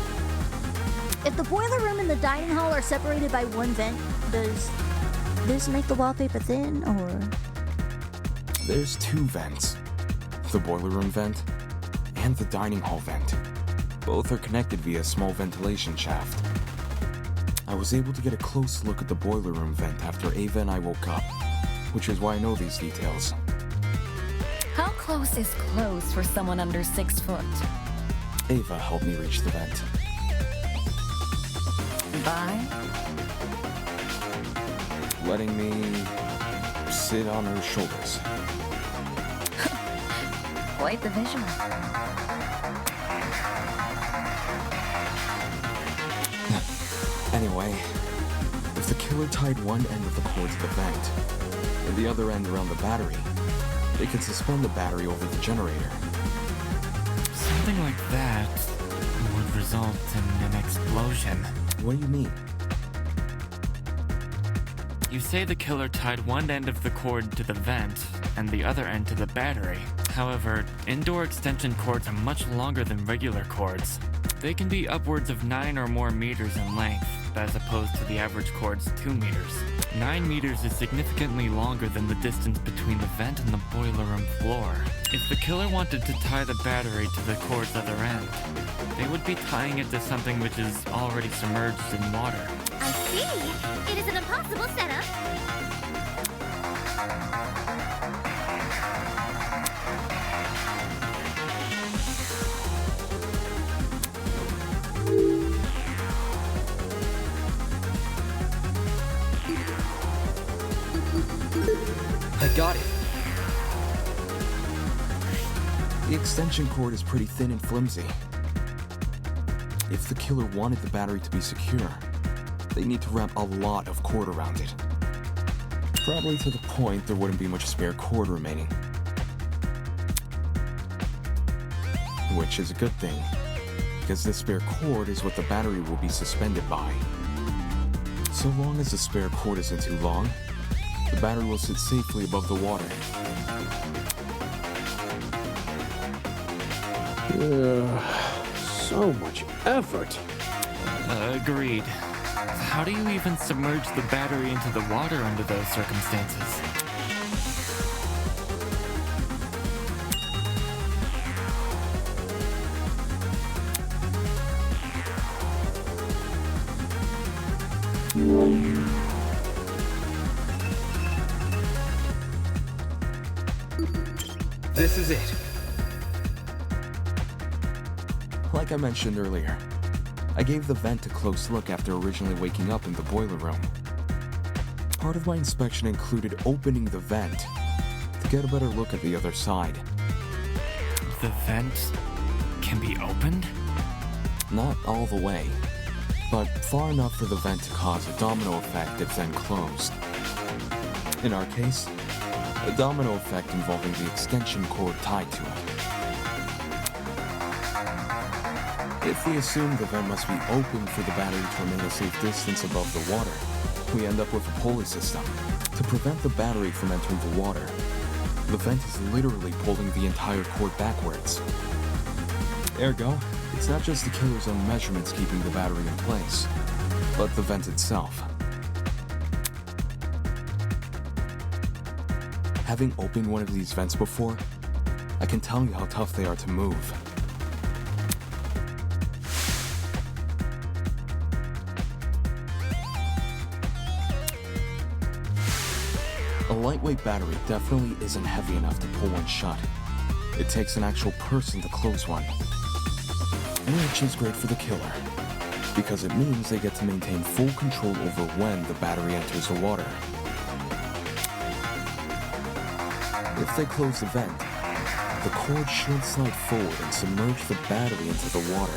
If the boiler room and the dining hall are separated by one vent, does this make the wallpaper thin, or...? There's two vents. The boiler room vent and the dining hall vent. Both are connected via a small ventilation shaft. I was able to get a close look at the boiler room vent after Ava and I woke up, which is why I know these details. How close is close for someone under 6 foot? Ava helped me reach the vent. By? Letting me sit on her shoulders. Quite the visual. Anyway, if the killer tied one end of the cord to the vent, and the other end around the battery, they could suspend the battery over the generator. Something like that would result in an explosion. What do you mean? You say the killer tied one end of the cord to the vent and the other end to the battery. However, indoor extension cords are much longer than regular cords. They can be upwards of 9 or more meters in length, as opposed to the average cord's 2 meters. 9 meters is significantly longer than the distance between the vent and the boiler room floor. If the killer wanted to tie the battery to the cord's other end, they would be tying it to something which is already submerged in water. I see. It is an impossible setup. I got it. The extension cord is pretty thin and flimsy. If the killer wanted the battery to be secure, they need to wrap a lot of cord around it. Probably to the point there wouldn't be much spare cord remaining. Which is a good thing, because this spare cord is what the battery will be suspended by. So long as the spare cord isn't too long, the battery will sit safely above the water. So much effort. Agreed. How do you even submerge the battery into the water under those circumstances? This is it. Like I mentioned earlier, I gave the vent a close look after originally waking up in the boiler room. Part of my inspection included opening the vent to get a better look at the other side. The vent can be opened? Not all the way, but far enough for the vent to cause a domino effect if then closed. In our case, a domino effect involving the extension cord tied to it. If we assume the vent must be open for the battery to remain a safe distance above the water, we end up with a pulley system. To prevent the battery from entering the water, the vent is literally pulling the entire cord backwards. Ergo, it's not just the killer's own measurements keeping the battery in place, but the vent itself. Having opened one of these vents before, I can tell you how tough they are to move. A lightweight battery definitely isn't heavy enough to pull one shut. It takes an actual person to close one. Which is great for the killer, because it means they get to maintain full control over when the battery enters the water. If they close the vent, the the cord should slide forward and submerge the battery into the water.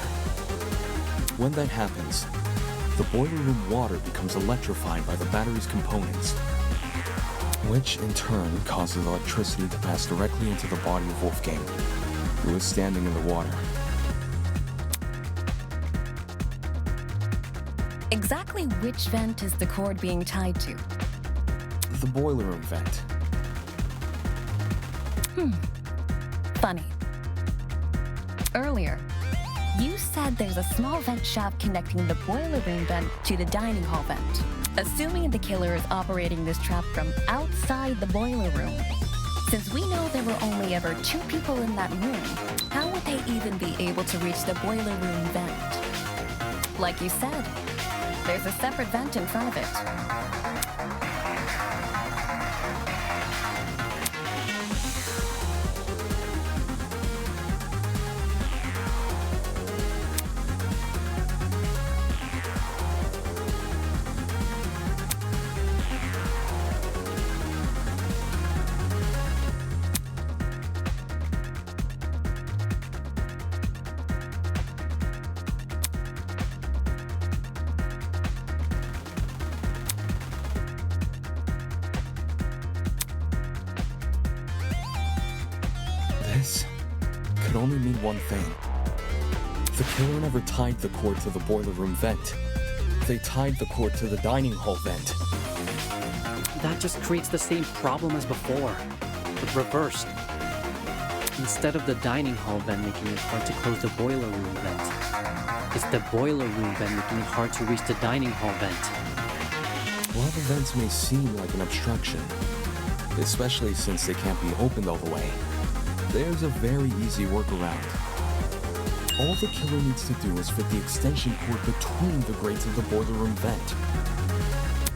When that happens, the boiler room water becomes electrified by the battery's components, which in turn causes electricity to pass directly into the body of Wolfgang, who is standing in the water. Exactly which vent is the cord being tied to? The boiler room vent. Funny. Earlier, you said there's a small vent shaft connecting the boiler room vent to the dining hall vent. Assuming the killer is operating this trap from outside the boiler room, since we know there were only ever 2 people in that room, how would they even be able to reach the boiler room vent? Like you said, there's a separate vent in front of it. This could only mean one thing. The killer never tied the cord to the boiler room vent. They tied the cord to the dining hall vent. That just creates the same problem as before, but reversed. Instead of the dining hall vent making it hard to close the boiler room vent, it's the boiler room vent making it hard to reach the dining hall vent. While the vents may seem like an obstruction, especially since they can't be opened all the way, there's a very easy workaround. All the killer needs to do is fit the extension cord between the grates of the boiler room vent.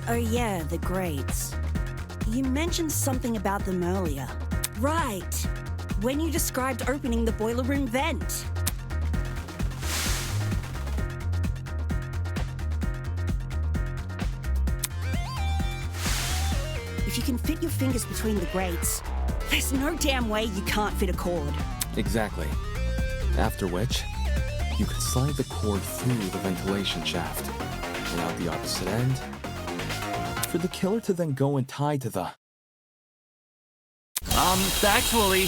Oh yeah, the grates. You mentioned something about them earlier. Right, when you described opening the boiler room vent. If you can fit your fingers between the grates, there's no damn way you can't fit a cord. Exactly. After which, you can slide the cord through the ventilation shaft and out the opposite end for the killer to then go and tie to the... Actually...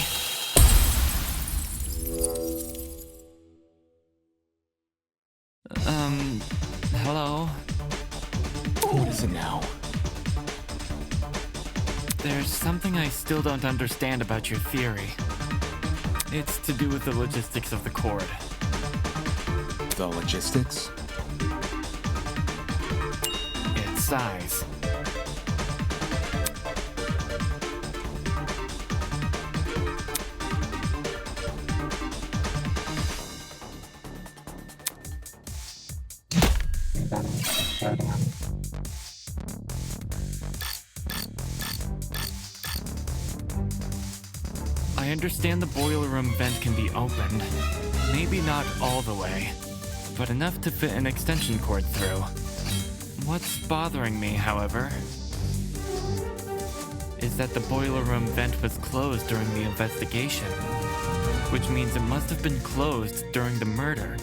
hello? What is it now? There's something I still don't understand about your theory. It's to do with the logistics of the cord. The logistics? Its size. I understand the boiler room vent can be opened. Maybe not all the way, but enough to fit an extension cord through. What's bothering me, however, is that the boiler room vent was closed during the investigation, which means it must have been closed during the murder.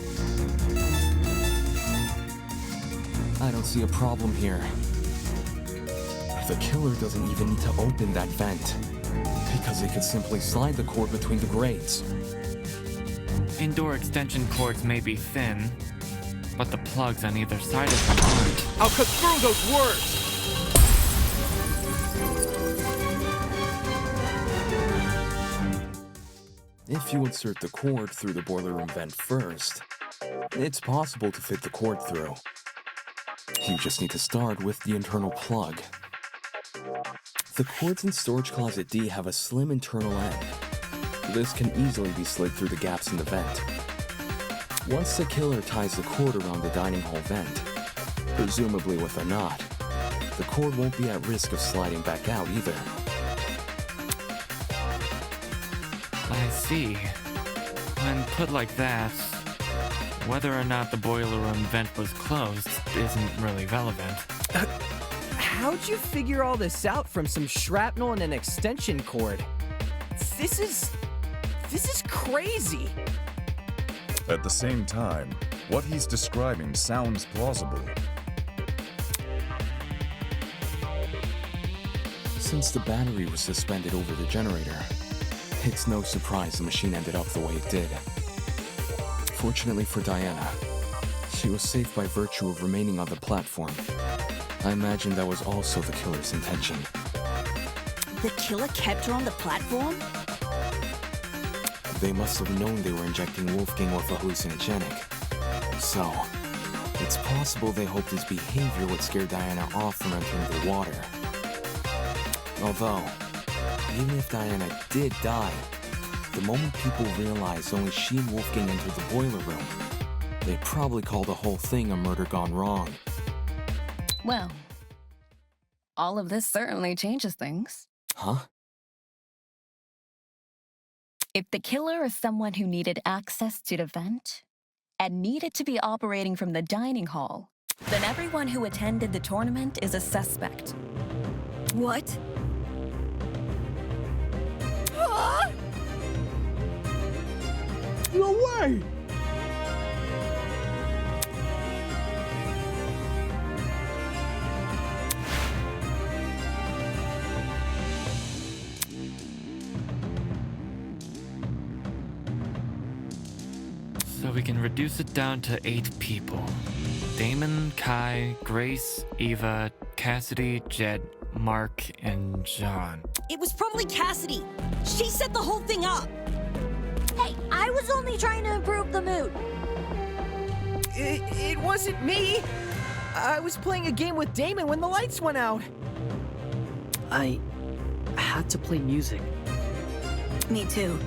I don't see a problem here. The killer doesn't even need to open that vent, because they could simply slide the cord between the grates. Indoor extension cords may be thin, but the plugs on either side of them aren't. I'll cut through those words! If you insert the cord through the boiler room vent first, it's possible to fit the cord through. You just need to start with the internal plug. The cords in Storage Closet D have a slim internal end. This can easily be slid through the gaps in the vent. Once the killer ties the cord around the dining hall vent, presumably with a knot, the cord won't be at risk of sliding back out either. I see. When put like that, whether or not the boiler room vent was closed isn't really relevant. How'd you figure all this out from some shrapnel and an extension cord? This This is crazy! At the same time, what he's describing sounds plausible. Since the battery was suspended over the generator, it's no surprise the machine ended up the way it did. Fortunately for Diana, she was safe by virtue of remaining on the platform. I imagine that was also the killer's intention. The killer kept her on the platform? They must have known they were injecting Wolfgang with a hallucinogenic. So, it's possible they hoped his behavior would scare Diana off from entering the water. Although, even if Diana did die, the moment people realized only she and Wolfgang entered the boiler room, they'd probably call the whole thing a murder gone wrong. Well, all of this certainly changes things. Huh? If the killer is someone who needed access to the vent and needed to be operating from the dining hall, then everyone who attended the tournament is a suspect. What? No way! So we can reduce it down to 8 people. Damon, Kai, Grace, Eva, Cassidy, Jed, Mark, and John. It was probably Cassidy. She set the whole thing up. Hey, I was only trying to improve the mood. It wasn't me. I was playing a game with Damon when the lights went out. I had to play music. Me too.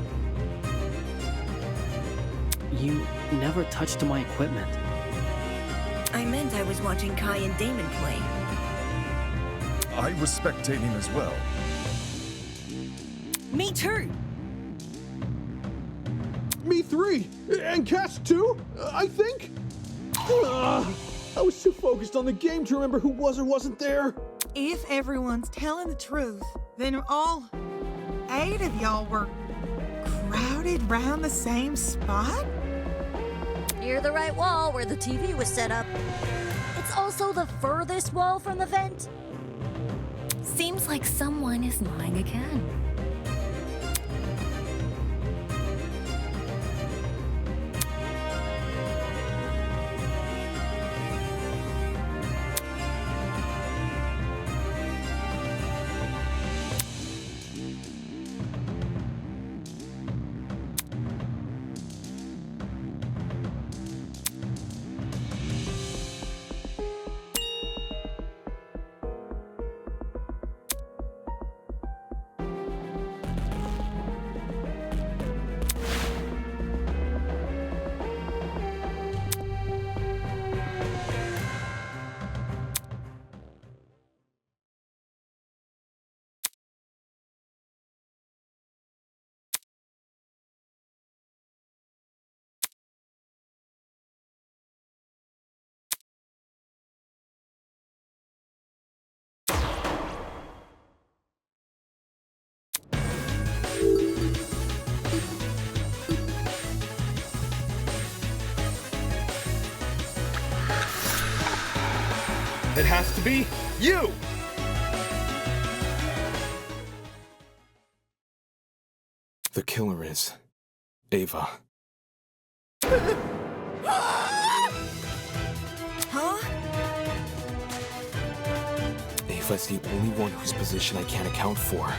You never touched my equipment. I meant I was watching Kai and Damon play. I was spectating as well. Me too. Me 3! And Cass 2, I think? I was too focused on the game to remember who was or wasn't there. If everyone's telling the truth, then all 8 of y'all were crowded round the same spot? Near the right wall where the TV was set up. It's also the furthest wall from the vent. Seems like someone is lying again. It has to be you! The killer is Ava. Huh? Ava's the only one whose position I can't account for.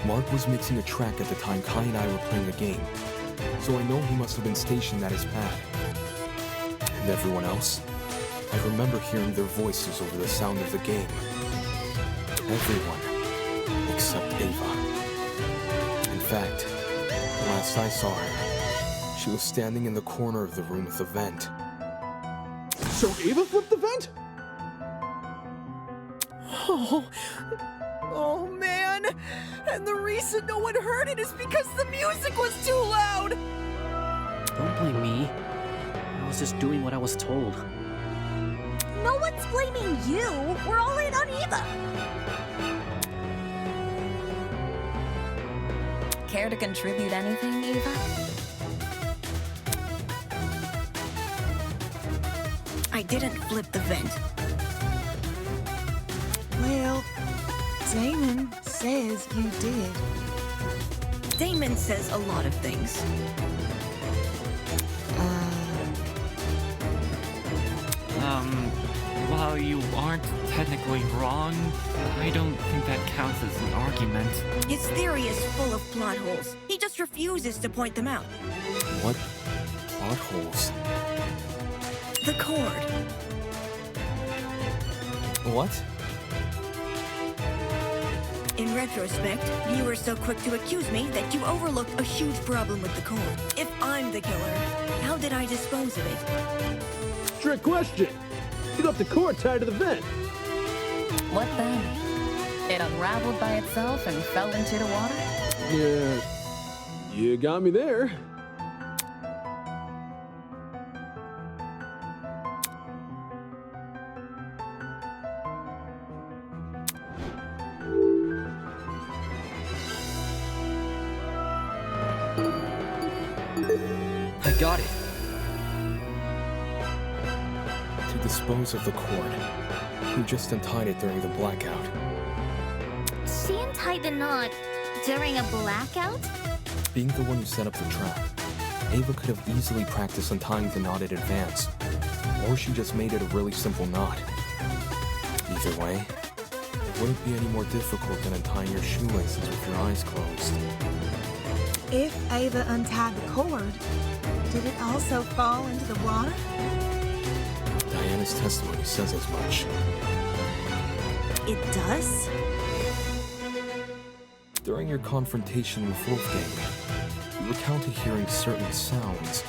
Mark was mixing a track at the time Kai and I were playing a game, so I know he must have been stationed at his pad. And everyone else? I remember hearing their voices over the sound of the game. Everyone, except Ava. In fact, last I saw her, she was standing in the corner of the room with the vent. So Ava flipped the vent? Oh man! And the reason no one heard it is because the music was too loud! Don't blame me. I was just doing what I was told. No one's blaming you. We're all in on Eva. care to contribute anything, Eva? I didn't flip the vent. Well, Damon says you did. Damon says a lot of things. While you aren't technically wrong, I don't think that counts as an argument. His theory is full of plot holes. He just refuses to point them out. What plot holes? The cord. What? In retrospect, you were so quick to accuse me that you overlooked a huge problem with the cord. If I'm the killer, how did I dispose of it? Trick question. You left the cord tied to the vent. What then? It unraveled by itself and fell into the water? Yeah, you got me there. I got it. To dispose of the cord. You just untied it during the blackout. She untied the knot during a blackout? Being the one who set up the trap, Ava could have easily practiced untying the knot in advance. Or she just made it a really simple knot. Either way, it wouldn't be any more difficult than untying your shoelaces with your eyes closed. If Ava untied the cord, did it also fall into the water? Diana's testimony says as much. It does? During your confrontation with Wolfgang, you recounted hearing certain sounds.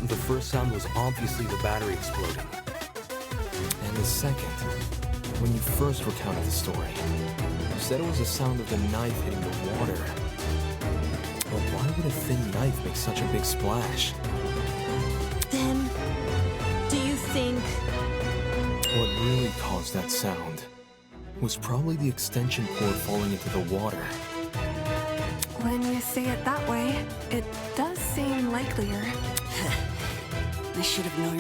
The first sound was obviously the battery exploding. And the second, when you first recounted the story, you said it was the sound of the knife hitting the water. But why would a thin knife make such a big splash? Then, do you think... What really caused that sound was probably the extension cord falling into the water. When you say it that way, it does seem likelier. I should have known.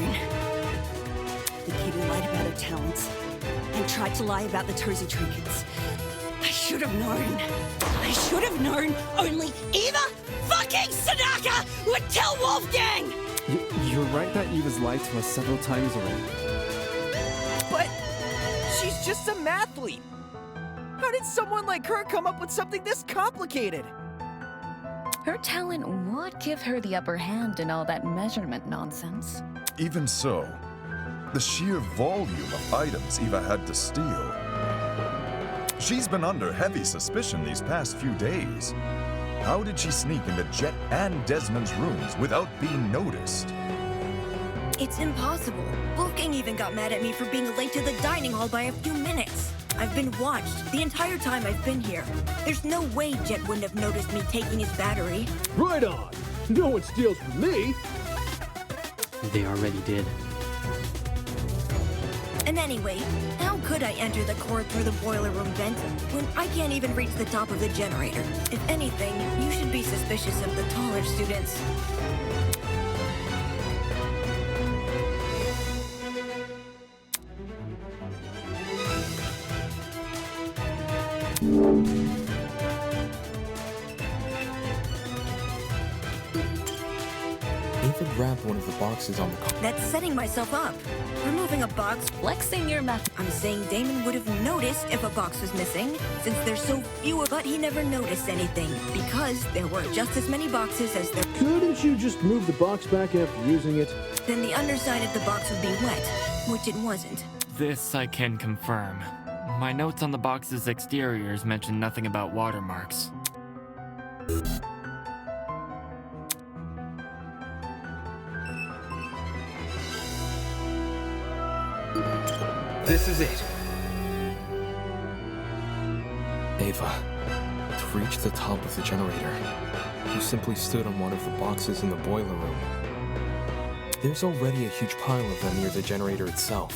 The kid who lied about her talents and tried to lie about the Tozy trinkets. I should have known. I should have known only Eva fucking Sadaka would tell Wolfgang! You're right that Eva's lied to us several times already. But she's just a mathlete. How did someone like her come up with something this complicated? Her talent would give her the upper hand in all that measurement nonsense. Even so, the sheer volume of items Eva had to steal. She's been under heavy suspicion these past few days. How did she sneak into Jet and Desmond's rooms without being noticed? It's impossible. Wolfgang even got mad at me for being late to the dining hall by a few minutes. I've been watched the entire time I've been here. There's no way Jet wouldn't have noticed me taking his battery. Right on. No one steals from me. They already did. And anyway, how could I enter the cord through the boiler room vent when I can't even reach the top of the generator? If anything, you should be suspicious of the taller students. one of the boxes on the That's setting myself up. Removing a box. Flexing your method. I'm saying Damon would have noticed if a box was missing, since there's so few, but he never noticed anything, because there were just as many boxes as there. Couldn't you just move the box back after using it? Then the underside of the box would be wet, which it wasn't. This I can confirm. My notes on the box's exteriors mention nothing about watermarks. This is it. Ava. To reach the top of the generator, you simply stood on one of the boxes in the boiler room. There's already a huge pile of them near the generator itself.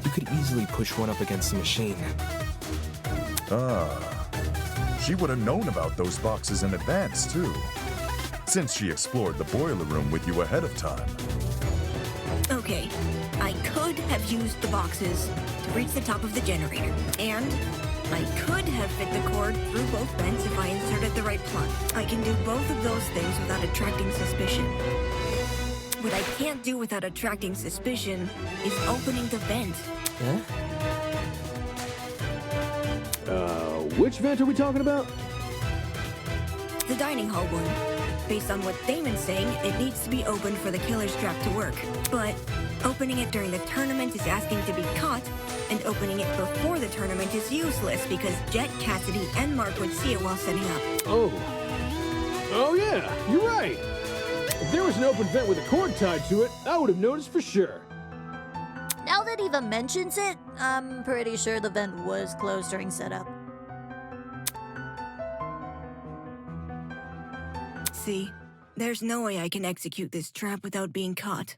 You could easily push one up against the machine. She would have known about those boxes in advance, too. Since she explored the boiler room with you ahead of time. Okay, I could have used the boxes to reach the top of the generator, and I could have fit the cord through both vents if I inserted the right plug. I can do both of those things without attracting suspicion. What I can't do without attracting suspicion is opening the vent. Which vent are we talking about? The dining hall one. Based on what Damon's saying, it needs to be opened for the killer's trap to work. But opening it during the tournament is asking to be caught, and opening it before the tournament is useless because Jet, Cassidy, and Mark would see it while setting up. Oh yeah, you're right. If there was an open vent with a cord tied to it, I would have noticed for sure. Now that Eva mentions it, I'm pretty sure the vent was closed during setup. See, there's no way I can execute this trap without being caught.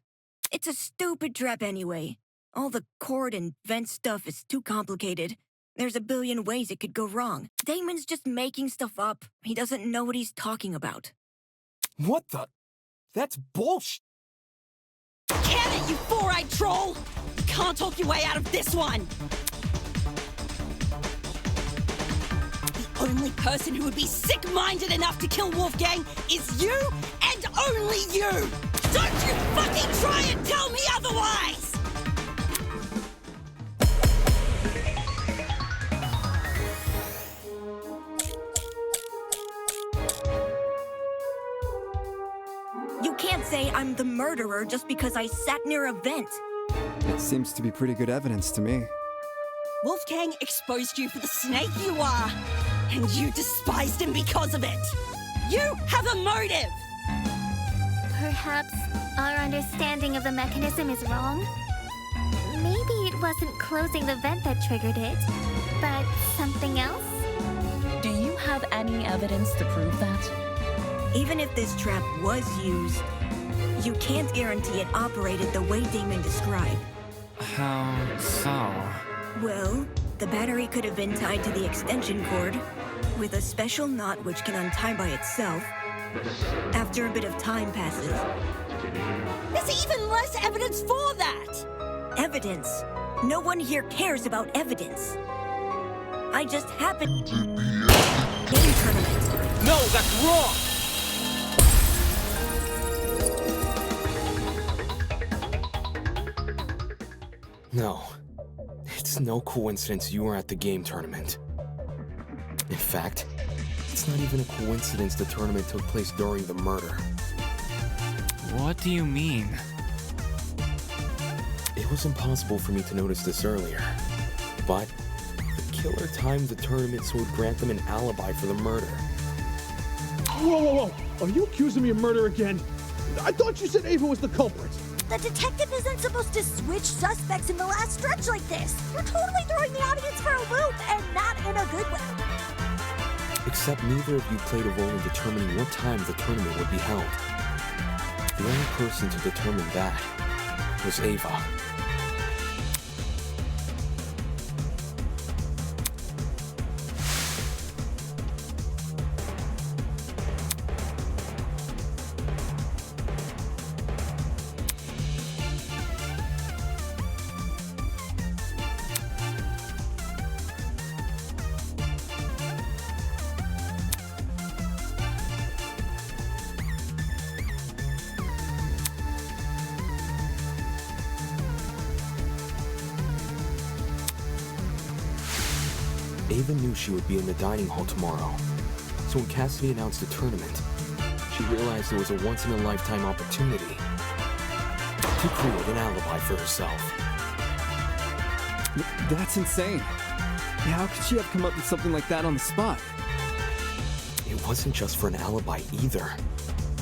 It's a stupid trap anyway. All the cord and vent stuff is too complicated. There's a billion ways it could go wrong. Damon's just making stuff up. He doesn't know what he's talking about. What the? That's bullshit. Damn it, you four-eyed troll! You can't talk your way out of this one! The only person who would be sick-minded enough to kill Wolfgang is you, and only you! Don't you fucking try and tell me otherwise! You can't say I'm the murderer just because I sat near a vent. It seems to be pretty good evidence to me. Wolfgang exposed you for the snake you are, and you despised him because of it. You have a motive! Perhaps our understanding of the mechanism is wrong? Maybe it wasn't closing the vent that triggered it, but something else? Do you have any evidence to prove that? Even if this trap was used, you can't guarantee it operated the way Damon described. How so? Well, the battery could have been tied to the extension cord with a special knot which can untie by itself after a bit of time passes. There's even less evidence for that! Evidence? No one here cares about evidence. I just happened to be at the game tournament. No, that's wrong! No. It's no coincidence you were at the game tournament. In fact, it's not even a coincidence the tournament took place during the murder. What do you mean? It was impossible for me to notice this earlier, but the killer timed the tournament so it would grant them an alibi for the murder. Whoa! Are you accusing me of murder again? I thought you said Ava was the culprit. The detective isn't supposed to switch suspects in the last stretch like this. You're totally throwing the audience for a loop, and not in a good way. Except neither of you played a role in determining what time the tournament would be held. The only person to determine that was Ava. Ava knew she would be in the dining hall tomorrow, so when Cassidy announced the tournament, she realized it was a once-in-a-lifetime opportunity to create an alibi for herself. That's insane. How could she have come up with something like that on the spot? It wasn't just for an alibi either.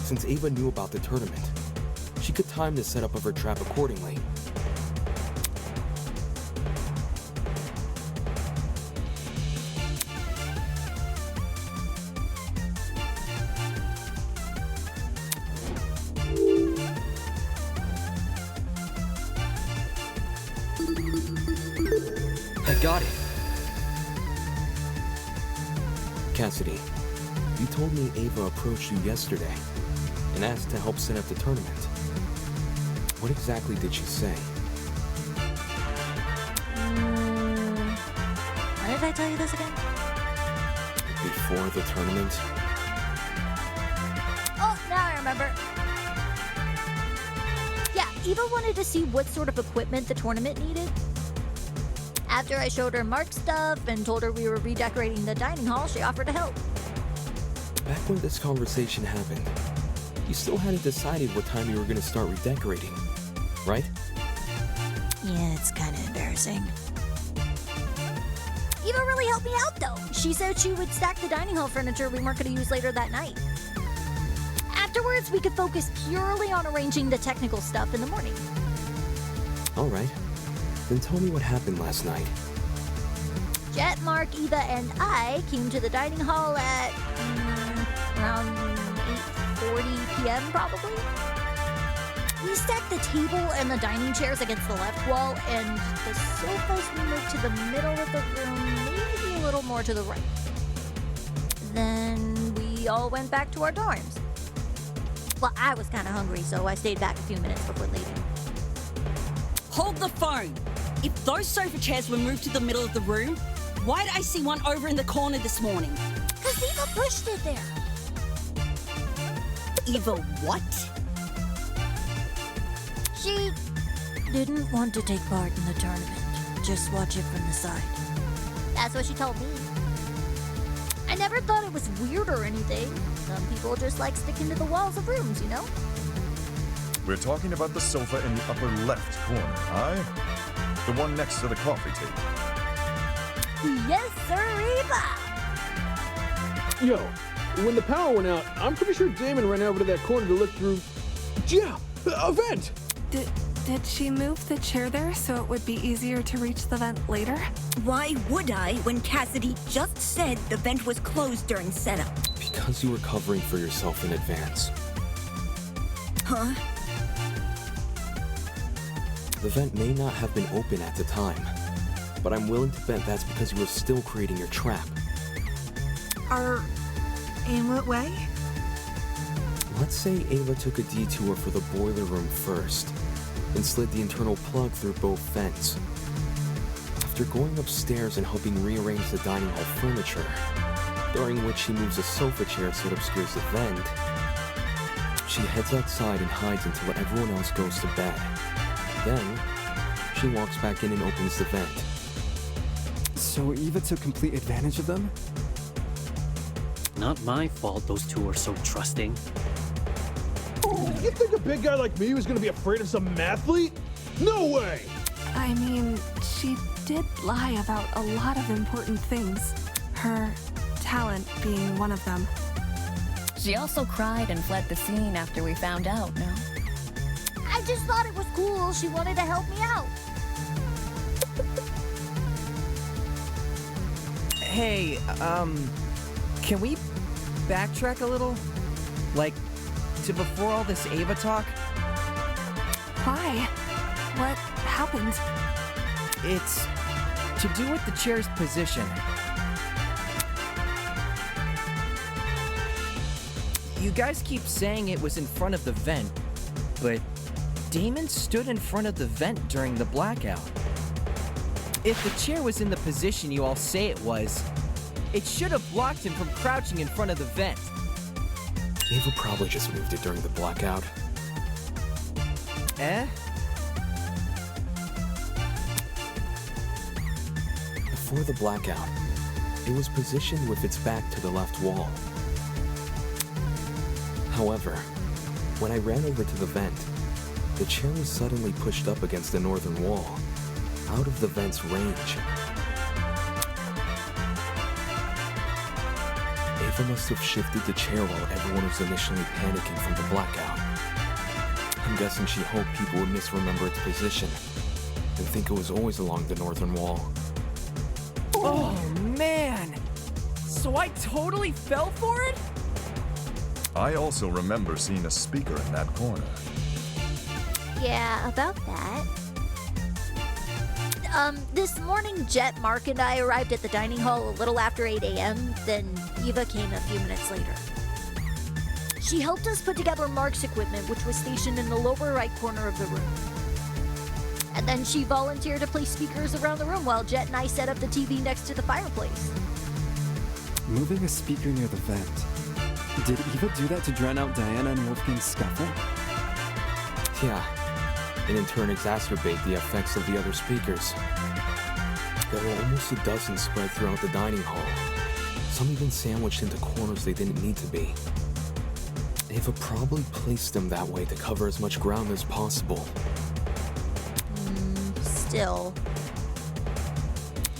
Since Ava knew about the tournament, she could time the setup of her trap accordingly. I got it. Cassidy, you told me Ava approached you yesterday and asked to help set up the tournament. What exactly did she say? Why did I tell you this again? Before the tournament? Oh, now I remember. Yeah, Eva wanted to see what sort of equipment the tournament needed. After I showed her Mark stuff and told her we were redecorating the dining hall, she offered to help. Back when this conversation happened, you still hadn't decided what time you were going to start redecorating, right? Yeah, it's kind of embarrassing. Eva really helped me out, though. She said she would stack the dining hall furniture we weren't going to use later that night. Afterwards, we could focus purely on arranging the technical stuff in the morning. All right. Then tell me what happened last night. Jet, Mark, Eva, and I came to the dining hall at around 8:40 p.m. probably. We stacked the table and the dining chairs against the left wall, and the sofas we moved to the middle of the room, maybe a little more to the right. Then we all went back to our dorms. Well, I was kind of hungry, so I stayed back a few minutes before leaving. Hold the phone! If those sofa chairs were moved to the middle of the room, why did I see one over in the corner this morning? Because Eva pushed it there. Eva what? She didn't want to take part in the tournament. Just watch it from the side. That's what she told me. I never thought it was weird or anything. Some people just like sticking to the walls of rooms, you know? We're talking about the sofa in the upper left corner, aye? The one next to the coffee table. Yes, sir, Eva! Yo, when the power went out, I'm pretty sure Damon ran over to that corner to look through. Yeah, a vent! Did she move the chair there so it would be easier to reach the vent later? Why would I when Cassidy just said the vent was closed during setup? Because you were covering for yourself in advance. Huh? The vent may not have been open at the time, but I'm willing to bet that's because you were still creating your trap. In what way? Let's say Ava took a detour for the boiler room first, and slid the internal plug through both vents. After going upstairs and helping rearrange the dining hall furniture, during which she moves a sofa chair so it obscures the vent, she heads outside and hides until everyone else goes to bed. Then, she walks back in and opens the vent. So Eva took complete advantage of them? Not my fault those two are so trusting. You think a big guy like me was gonna be afraid of some mathlete? No way! I mean, she did lie about a lot of important things. Her talent being one of them. She also cried and fled the scene after we found out, no? I just thought it was cool. She wanted to help me out. Hey, can we backtrack a little? Like, to before all this Ava talk? Why? What happened? It's to do with the chair's position. You guys keep saying it was in front of the vent, but Damon stood in front of the vent during the blackout. If the chair was in the position you all say it was, it should have blocked him from crouching in front of the vent. Ava probably just moved it during the blackout. Eh? Before the blackout, It was positioned with its back to the left wall. However, when I ran over to the vent, the chair was suddenly pushed up against the northern wall, out of the vent's range. Ava must have shifted the chair while everyone was initially panicking from the blackout. I'm guessing she hoped people would misremember its position and think it was always along the northern wall. Oh, man! So I totally fell for it? I also remember seeing a speaker in that corner. Yeah, about that. This morning, Jet, Mark, and I arrived at the dining hall a little after 8 a.m., then Eva came a few minutes later. She helped us put together Mark's equipment, which was stationed in the lower right corner of the room. And then she volunteered to place speakers around the room while Jet and I set up the TV next to the fireplace. Moving a speaker near the vent. Did Eva do that to drown out Diana and Wolfgang's scuffle? Yeah, and in turn exacerbate the effects of the other speakers. There were almost a dozen spread throughout the dining hall, some even sandwiched into corners they didn't need to be. Ava probably placed them that way to cover as much ground as possible. Still.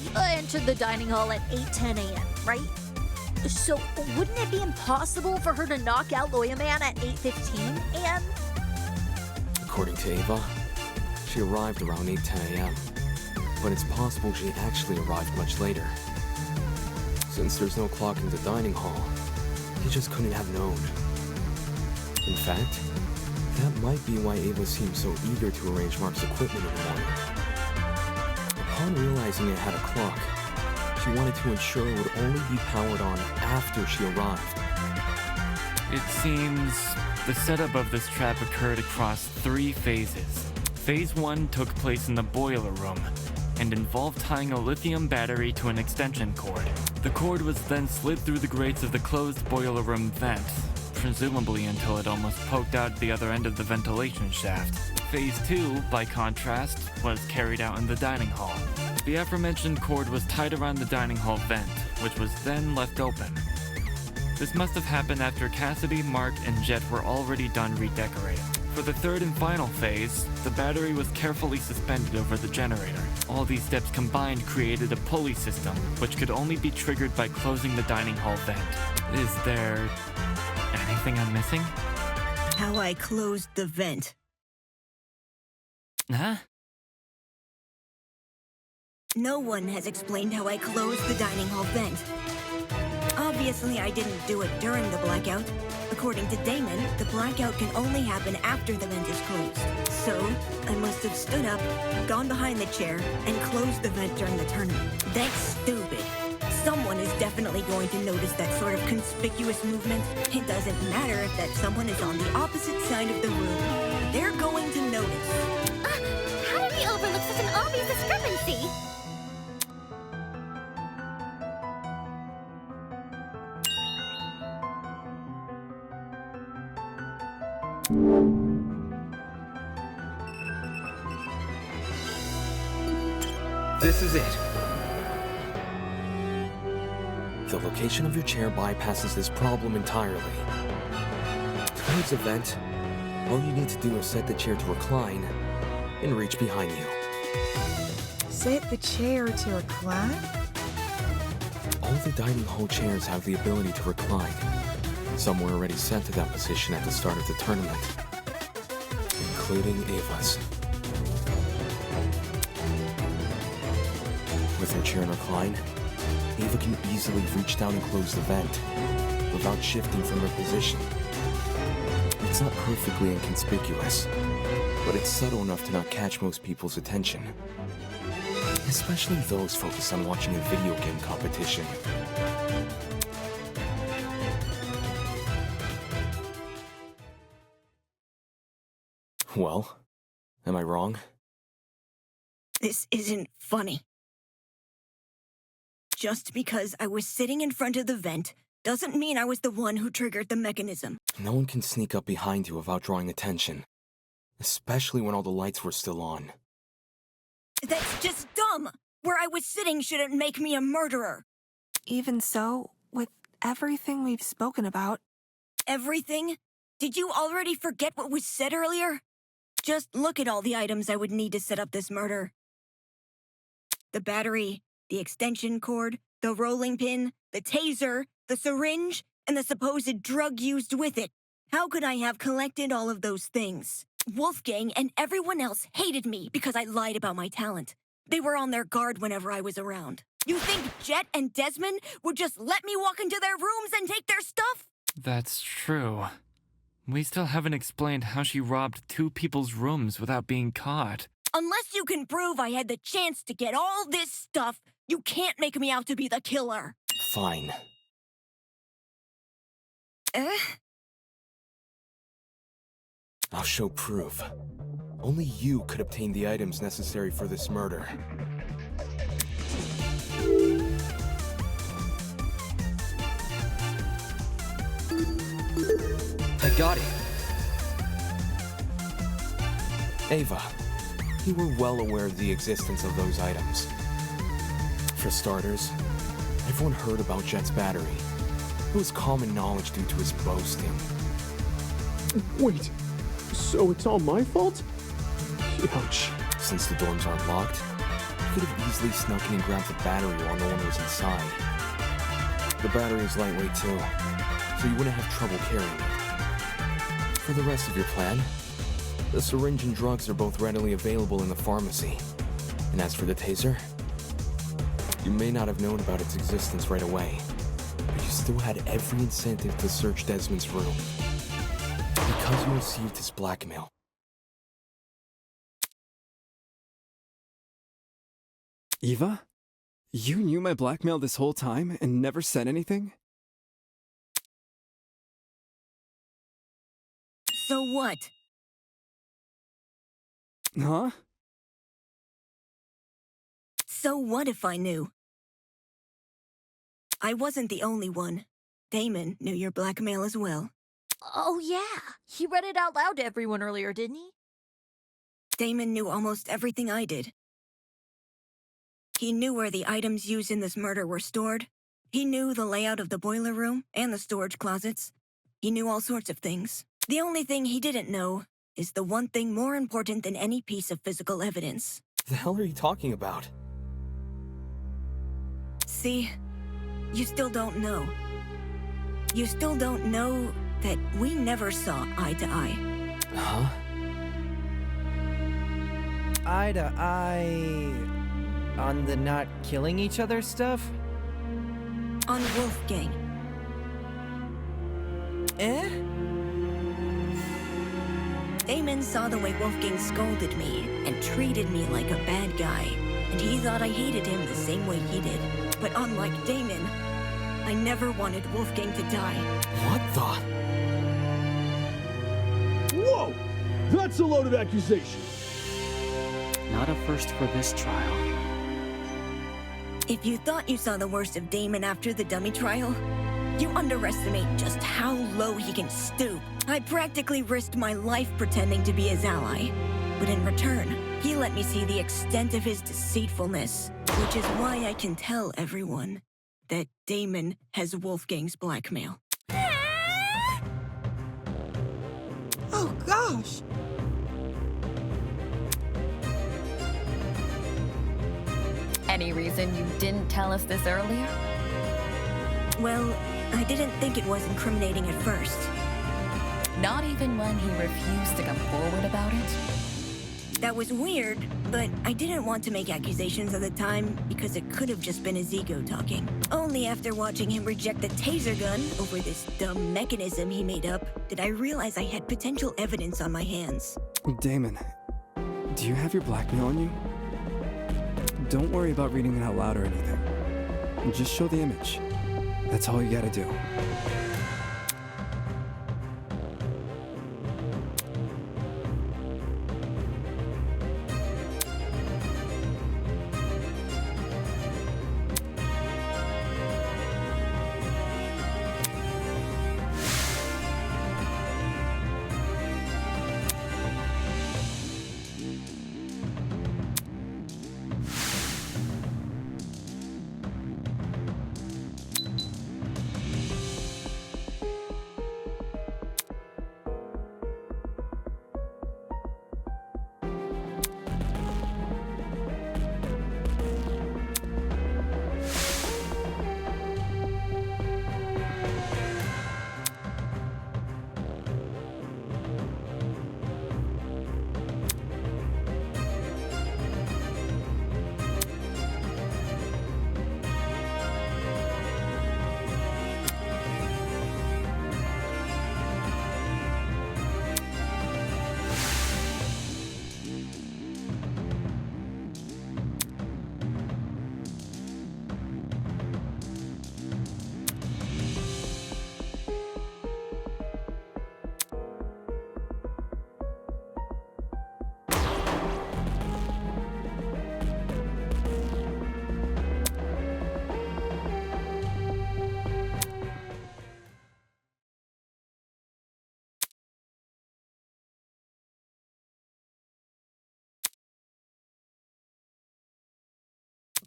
Eva entered the dining hall at 8:10 a.m., right? So, wouldn't it be impossible for her to knock out Lawyer Man at 8:15 a.m.? According to Ava, she arrived around 8:10 a.m., but it's possible she actually arrived much later. Since there's no clock in the dining hall, he just couldn't have known. In fact, that might be why Ava seemed so eager to arrange Mark's equipment in the morning. Upon realizing it had a clock, she wanted to ensure it would only be powered on after she arrived. It seems the setup of this trap occurred across 3 phases. Phase 1 took place in the boiler room and involved tying a lithium battery to an extension cord. The cord was then slid through the grates of the closed boiler room vent, presumably until it almost poked out the other end of the ventilation shaft. Phase 2, by contrast, was carried out in the dining hall. The aforementioned cord was tied around the dining hall vent, which was then left open. This must have happened after Cassidy, Mark, and Jet were already done redecorating. For the third and final phase, the battery was carefully suspended over the generator. All these steps combined created a pulley system, which could only be triggered by closing the dining hall vent. Is there anything I'm missing? How I closed the vent. Huh? No one has explained how I closed the dining hall vent. Obviously, I didn't do it during the blackout. According to Damon, the blackout can only happen after the vent is closed. So, I must have stood up, gone behind the chair, and closed the vent during the tournament. That's stupid. Someone is definitely going to notice that sort of conspicuous movement. It doesn't matter if that someone is on the opposite side of the room. They're going to notice. How did we overlook such an obvious discrepancy? This is it. The location of your chair bypasses this problem entirely. To close the vent, all you need to do is set the chair to recline and reach behind you. Set the chair to recline? All the dining hall chairs have the ability to recline. Some were already set to that position at the start of the tournament, including Ava's. With her chair in recline, Ava can easily reach down and close the vent without shifting from her position. It's not perfectly inconspicuous, but it's subtle enough to not catch most people's attention, especially those focused on watching a video game competition. Well, am I wrong? This isn't funny. Just because I was sitting in front of the vent doesn't mean I was the one who triggered the mechanism. No one can sneak up behind you without drawing attention, especially when all the lights were still on. That's just dumb! Where I was sitting shouldn't make me a murderer. Even so, with everything we've spoken about... Everything? Did you already forget what was said earlier? Just look at all the items I would need to set up this murder. The battery, the extension cord, the rolling pin, the taser, the syringe, and the supposed drug used with it. How could I have collected all of those things? Wolfgang and everyone else hated me because I lied about my talent. They were on their guard whenever I was around. You think Jet and Desmond would just let me walk into their rooms and take their stuff? That's true. We still haven't explained how she robbed 2 people's rooms without being caught. Unless you can prove I had the chance to get all this stuff, you can't make me out to be the killer. Fine. I'll show proof. Only you could obtain the items necessary for this murder. I got it. Ava, you were well aware of the existence of those items. For starters, everyone heard about Jet's battery. It was common knowledge due to his boasting. Wait, so it's all my fault? Ouch. Since the dorms aren't locked, you could have easily snuck in and grabbed the battery while no one was inside. The battery is lightweight too, so you wouldn't have trouble carrying it. For the rest of your plan, the syringe and drugs are both readily available in the pharmacy. And as for the taser, you may not have known about its existence right away, but you still had every incentive to search Desmond's room. Because you received his blackmail. Eva? You knew my blackmail this whole time and never said anything? So what? Huh? So what if I knew? I wasn't the only one. Damon knew your blackmail as well. Oh yeah, he read it out loud to everyone earlier, didn't he? Damon knew almost everything I did. He knew where the items used in this murder were stored. He knew the layout of the boiler room and the storage closets. He knew all sorts of things. The only thing he didn't know is the one thing more important than any piece of physical evidence. The hell are you talking about? See, you still don't know. You still don't know that we never saw eye to eye. Huh? Eye to eye... on the not killing each other stuff? On Wolfgang. Damon saw the way Wolfgang scolded me and treated me like a bad guy, and he thought I hated him the same way he did. But unlike Damon, I never wanted Wolfgang to die. What the? Whoa! That's a loaded accusation! Not a first for this trial. If you thought you saw the worst of Damon after the dummy trial, you underestimate just how low he can stoop. I practically risked my life pretending to be his ally. But in return, he let me see the extent of his deceitfulness, which is why I can tell everyone that Damon has Wolfgang's blackmail. Oh, gosh. Any reason you didn't tell us this earlier? Well, I didn't think it was incriminating at first. Not even when he refused to come forward about it? That was weird, but I didn't want to make accusations at the time because it could have just been his ego talking. Only after watching him reject the taser gun over this dumb mechanism he made up did I realize I had potential evidence on my hands. Damon, do you have your blackmail on you? Don't worry about reading it out loud or anything. Just show the image. That's all you gotta do.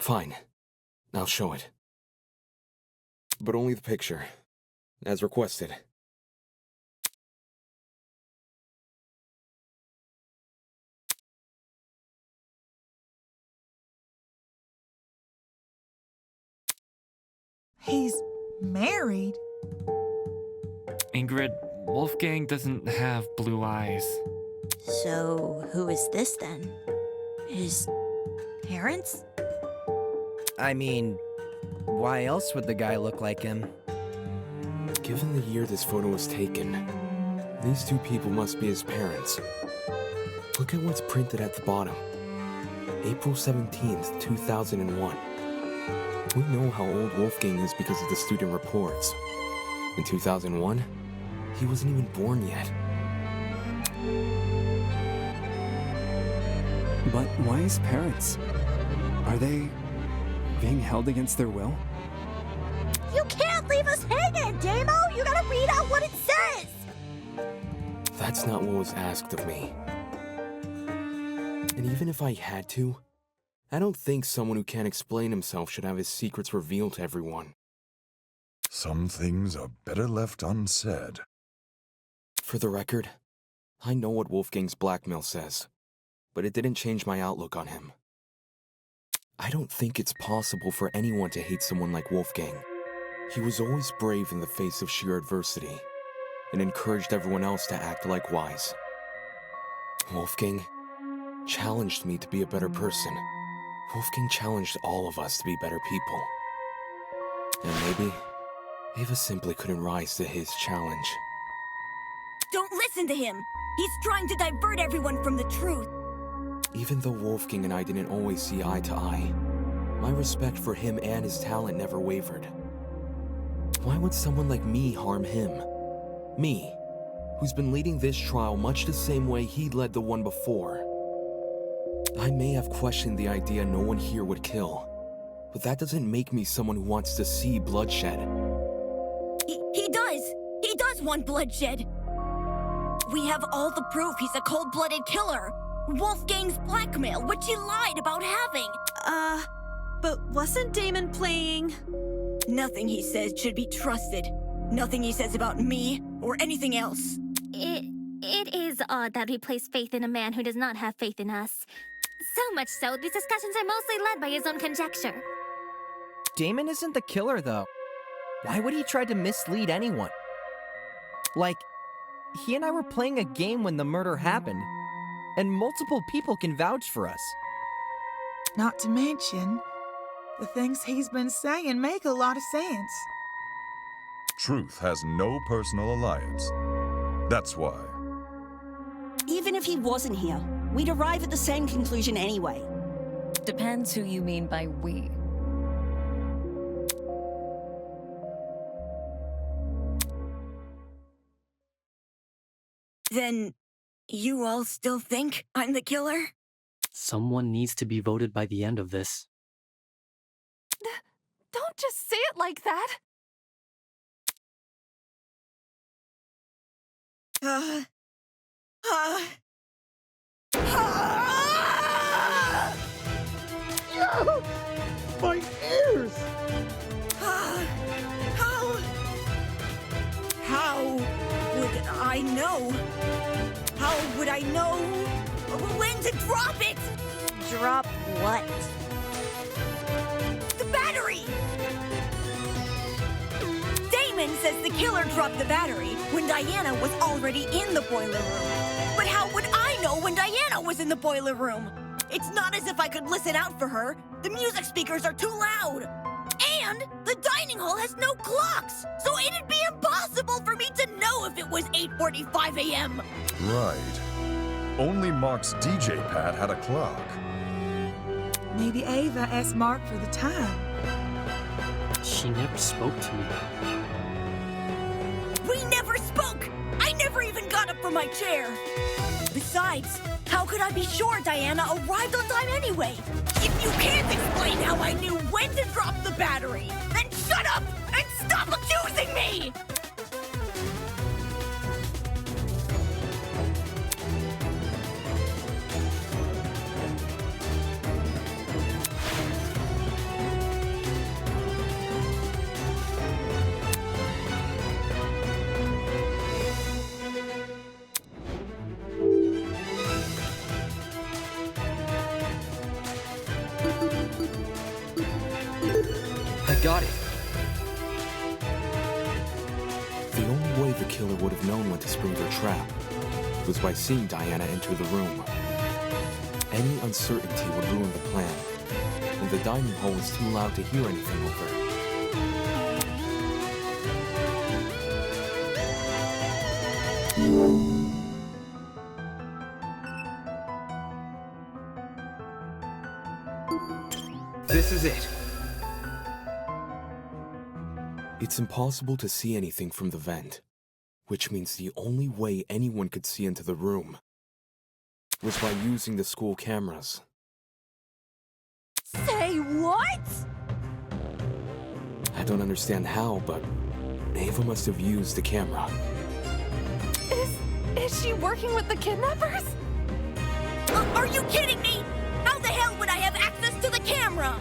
Fine. I'll show it. But only the picture, as requested. He's married? Ingrid, Wolfgang doesn't have blue eyes. So, who is this then? His parents? I mean, why else would the guy look like him? Given the year this photo was taken, these two people must be his parents. Look at what's printed at the bottom. April 17th, 2001. We know how old Wolfgang is because of the student reports. In 2001, he wasn't even born yet. But why his parents? Are they being held against their will? You can't leave us hanging, Damo! You gotta read out what it says! That's not what was asked of me. And even if I had to, I don't think someone who can't explain himself should have his secrets revealed to everyone. Some things are better left unsaid. For the record, I know what Wolfgang's blackmail says, but it didn't change my outlook on him. I don't think it's possible for anyone to hate someone like Wolfgang. He was always brave in the face of sheer adversity, and encouraged everyone else to act likewise. Wolfgang challenged me to be a better person. Wolfgang challenged all of us to be better people. And maybe Ava simply couldn't rise to his challenge. Don't listen to him! He's trying to divert everyone from the truth! Even though Wolfgang and I didn't always see eye to eye, my respect for him and his talent never wavered. Why would someone like me harm him? Me, who's been leading this trial much the same way he led the one before. I may have questioned the idea no one here would kill, but that doesn't make me someone who wants to see bloodshed. He does! He does want bloodshed! We have all the proof he's a cold-blooded killer! Wolfgang's blackmail, which he lied about having! But wasn't Damon playing? Nothing he says should be trusted. Nothing he says about me, or anything else. It is odd that we place faith in a man who does not have faith in us. So much so, these discussions are mostly led by his own conjecture. Damon isn't the killer, though. Why would he try to mislead anyone? Like, he and I were playing a game when the murder happened, and multiple people can vouch for us. Not to mention, the things he's been saying make a lot of sense. Truth has no personal alliance. That's why. Even if he wasn't here, we'd arrive at the same conclusion anyway. Depends who you mean by we. Then, you all still think I'm the killer? Someone needs to be voted by the end of this. Don't just say it like that! My ears! How would I know? How would I know when to drop it? Drop what? The battery! Damon says the killer dropped the battery when Diana was already in the boiler room. But how would I know when Diana was in the boiler room? It's not as if I could listen out for her. The music speakers are too loud. And the dining hall has no clocks, so it'd be impossible for me to know if it was 8:45 a.m. Right. Only Mark's DJ pad had a clock. Maybe Ava asked Mark for the time. She never spoke to me. We never spoke! I never even got up from my chair! Besides, how could I be sure Diana arrived on time anyway? If you can't explain how I knew when to drop the battery, then shut up and stop accusing me! got it. The only way the killer would have known when to spring their trap was by seeing Diana enter the room. Any uncertainty would ruin the plan, and the dining hall was too loud to hear anything over. This is it. It's impossible to see anything from the vent, which means the only way anyone could see into the room was by using the school cameras. Say what? I don't understand how, but Ava must have used the camera. Is she working with the kidnappers? Are you kidding me? How the hell would I have access to the camera?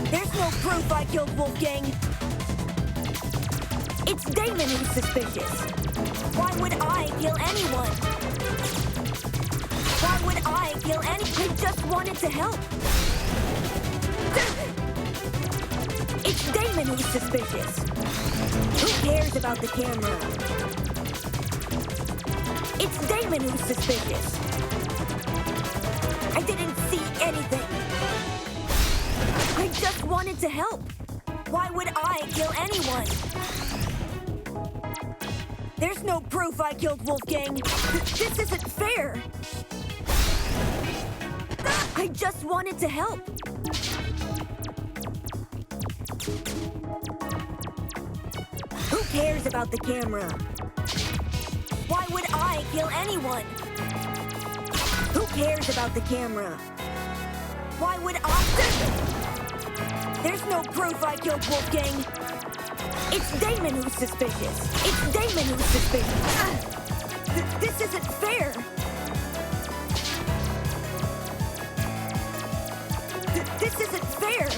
There's no proof I killed Wolfgang. It's Damon who's suspicious. Why would I kill anyone? Why would I kill anyone? I just wanted to help. It's Damon who's suspicious. Who cares about the camera? It's Damon who's suspicious. I didn't see anything. I just wanted to help. Why would I kill anyone? There's no proof I killed Wolfgang. This isn't fair. I just wanted to help. Who cares about the camera? Why would I kill anyone? Who cares about the camera? Why would I? There's no proof I killed Wolfgang. It's Damon who's suspicious. It's Damon who's suspicious. This isn't fair. This isn't fair.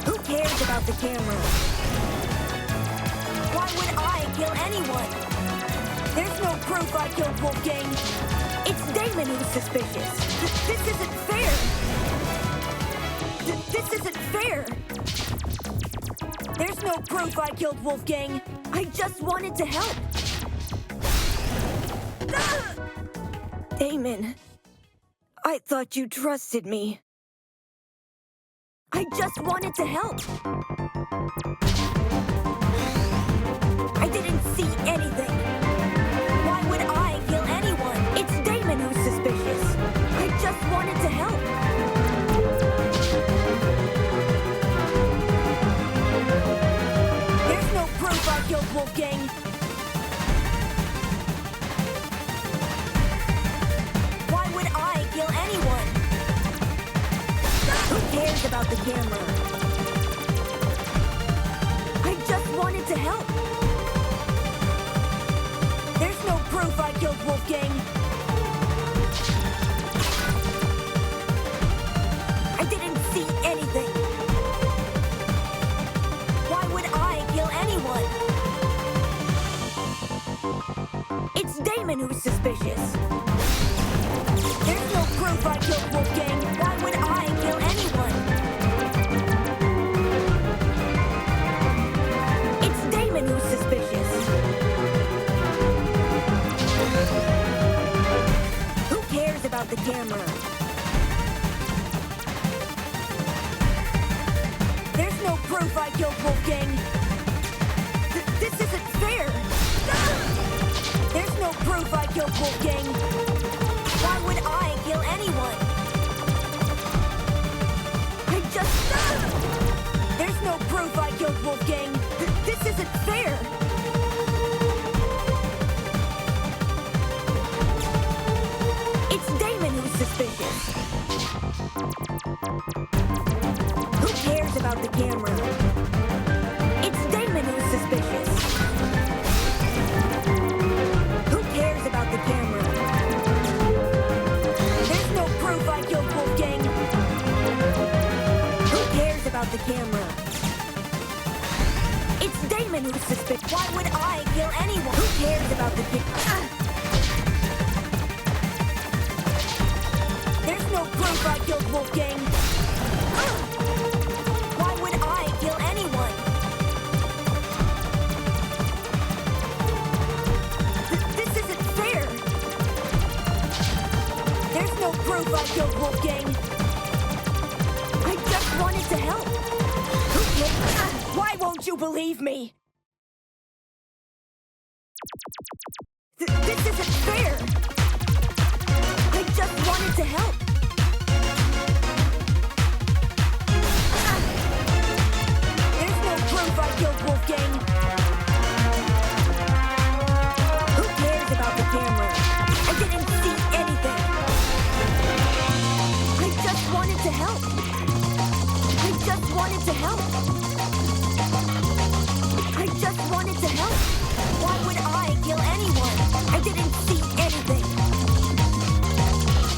Who cares about the camera? Why would I kill anyone? There's no proof I killed Wolfgang. It's Damon who's suspicious. This isn't fair. This isn't fair. There's no proof I killed Wolfgang. I just wanted to help. Damon, I thought you trusted me. I just wanted to help. I didn't see anything. Why would I kill anyone? It's Damon who's suspicious. I just wanted to help. There's no proof I killed Wolfgang. Why would I kill anyone? Who cares about the camera? I just wanted to help. There's no proof I killed Wolfgang. I didn't see anything. Why would I kill anyone? It's Damon who's suspicious. There's no proof I killed Wolfgang. Why would I kill anyone? It's Damon who's suspicious. Who cares about the camera? There's no proof I killed Wolfgang. This isn't fair. There's no proof I killed Wolfgang. Why would I kill anyone? I just... There's no proof I killed Wolfgang. This isn't fair. It's Damon who's suspicious. Who cares about the camera? It's Damon who's suspicious. Who cares about the camera? There's no proof I killed Wolfgang. Who cares about the camera? It's Damon who's suspicious. Why would I kill anyone? Who cares about the camera? There's no proof I killed Wolfgang. Why would I kill anyone? This isn't fair. There's no proof I killed Wolfgang. I just wanted to help. Who cares? Why won't you believe me? This isn't fair. I just wanted to help. There's no proof I killed Wolfgang. Who cares about the camera? I didn't see anything. I just wanted to help. I just wanted to help. I just wanted to help. Why would I kill anyone? I didn't see anything.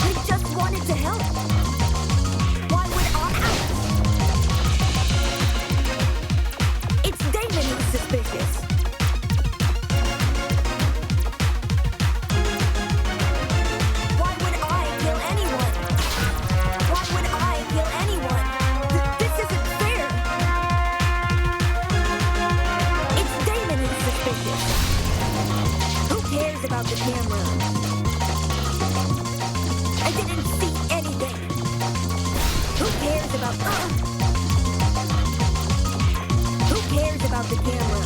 I just wanted to help. Why would I? It's Damon who's suspicious. Why would I kill anyone? Why would I kill anyone? This isn't fair. It's Damon who's suspicious. Who cares about the camera? I didn't see anything. Who cares about... Who cares about the camera?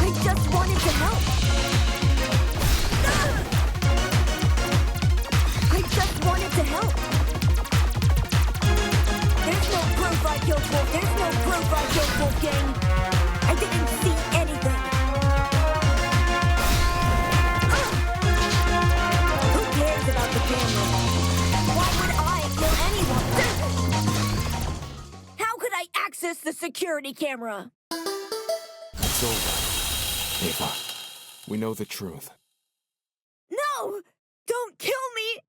I just wanted to help. I just wanted to help. There's no proof I killed Wolf. There's no proof I killed Wolfgang. I didn't see anything. Who cares about the camera? Why would I kill anyone? How could I access the security camera? It's over. Ava, we know the truth. No! Don't kill me!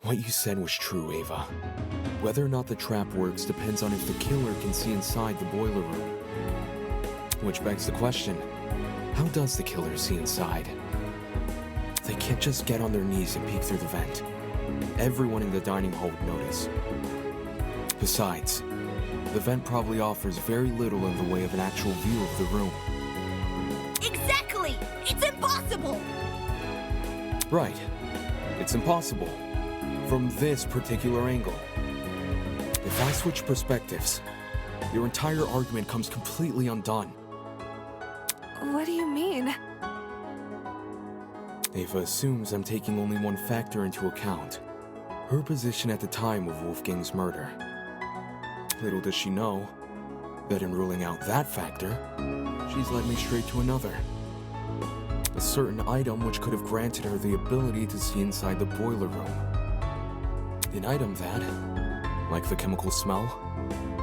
What you said was true, Ava. Whether or not the trap works depends on if the killer can see inside the boiler room. Which begs the question, how does the killer see inside? They can't just get on their knees and peek through the vent. Everyone in the dining hall would notice. Besides, the vent probably offers very little in the way of an actual view of the room. Exactly! It's impossible! Right. It's impossible. From this particular angle. If I switch perspectives, your entire argument comes completely undone. What do you mean? Ava assumes I'm taking only one factor into account. Her position at the time of Wolfgang's murder. Little does she know that in ruling out that factor, she's led me straight to another. A certain item which could have granted her the ability to see inside the boiler room. An item that, like the chemical smell,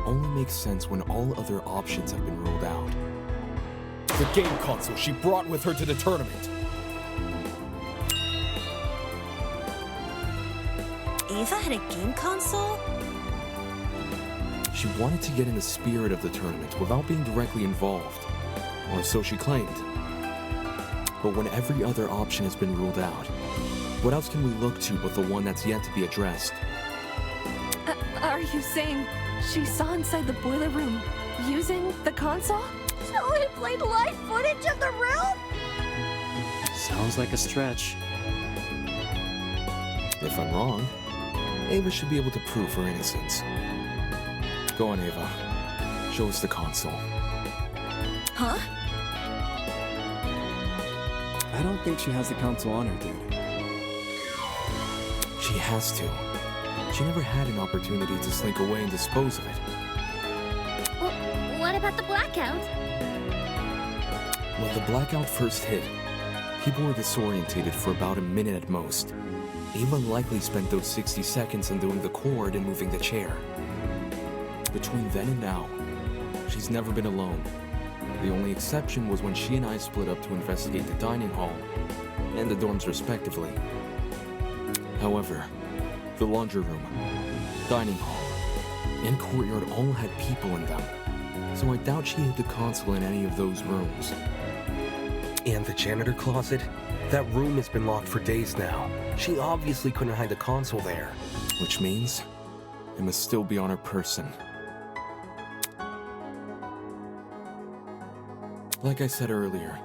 only makes sense when all other options have been ruled out. The game console she brought with her to the tournament. Ava had a game console? She wanted to get in the spirit of the tournament without being directly involved, or so she claimed. But when every other option has been ruled out, what else can we look to but the one that's yet to be addressed? Are you saying she saw inside the boiler room using the console? So it played live footage of the room? Sounds like a stretch. If I'm wrong, Ava should be able to prove her innocence. Go on, Ava. Show us the console. Huh? I don't think she has the console on her, dude. She has to. She never had an opportunity to slink away and dispose of it. Well, what about the blackout? When the blackout first hit, people were disorientated for about a minute at most. Ava likely spent those 60 seconds undoing the cord and moving the chair. Between then and now, she's never been alone. The only exception was when she and I split up to investigate the dining hall and the dorms respectively. However, the laundry room, dining hall, and courtyard all had people in them, so I doubt she hid the console in any of those rooms. And the janitor closet? That room has been locked for days now. She obviously couldn't hide the console there. Which means it must still be on her person. Like I said earlier,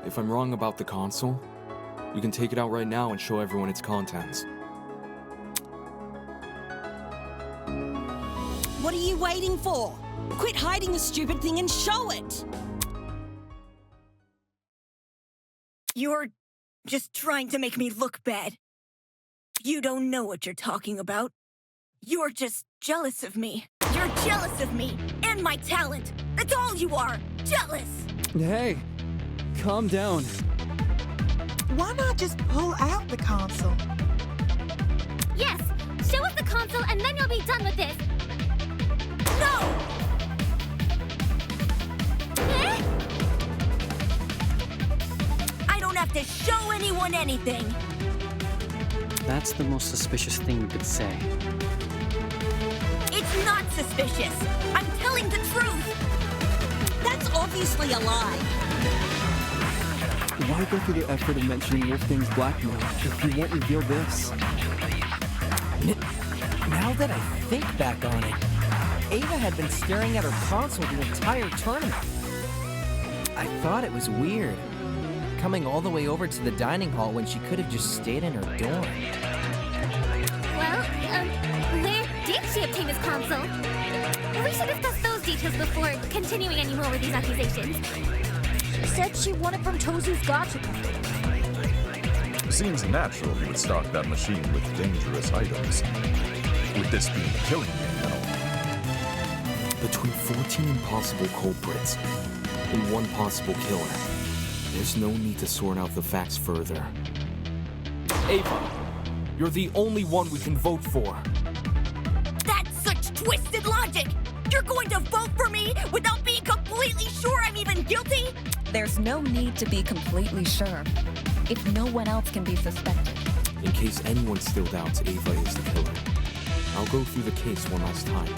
if I'm wrong about the console, you can take it out right now and show everyone its contents. What are you waiting for? Quit hiding the stupid thing and show it! You're just trying to make me look bad. You don't know what you're talking about. You're just jealous of me. You're jealous of me and my talent. That's all you are. Jealous. Hey, calm down. Why not just pull out the console? Yes, show us the console and then you'll be done with this. No! I don't have to show anyone anything. That's the most suspicious thing you could say. It's not suspicious. I'm telling the truth. That's obviously a lie. Why go through the effort of mentioning Wolfgang's blackmail if you won't reveal this? Now that I think back on it, Ava had been staring at her console the entire tournament. I thought it was weird, coming all the way over to the dining hall when she could have just stayed in her dorm. Well, where did she obtain this console? We should discuss those details before continuing any more with these accusations. Said she won it from Tozu's gotcha. Seems natural he would stock that machine with dangerous items. With this being a killing game, though. Between 14 impossible culprits and one possible killer, there's no need to sort out the facts further. Ava, you're the only one we can vote for. That's such twisted logic. You're going to vote for me without being completely sure I'm even guilty? There's no need to be completely sure, if no one else can be suspected. In case anyone still doubts Ava is the killer, I'll go through the case one last time.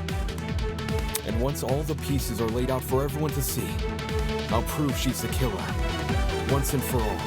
And once all the pieces are laid out for everyone to see, I'll prove she's the killer, once and for all.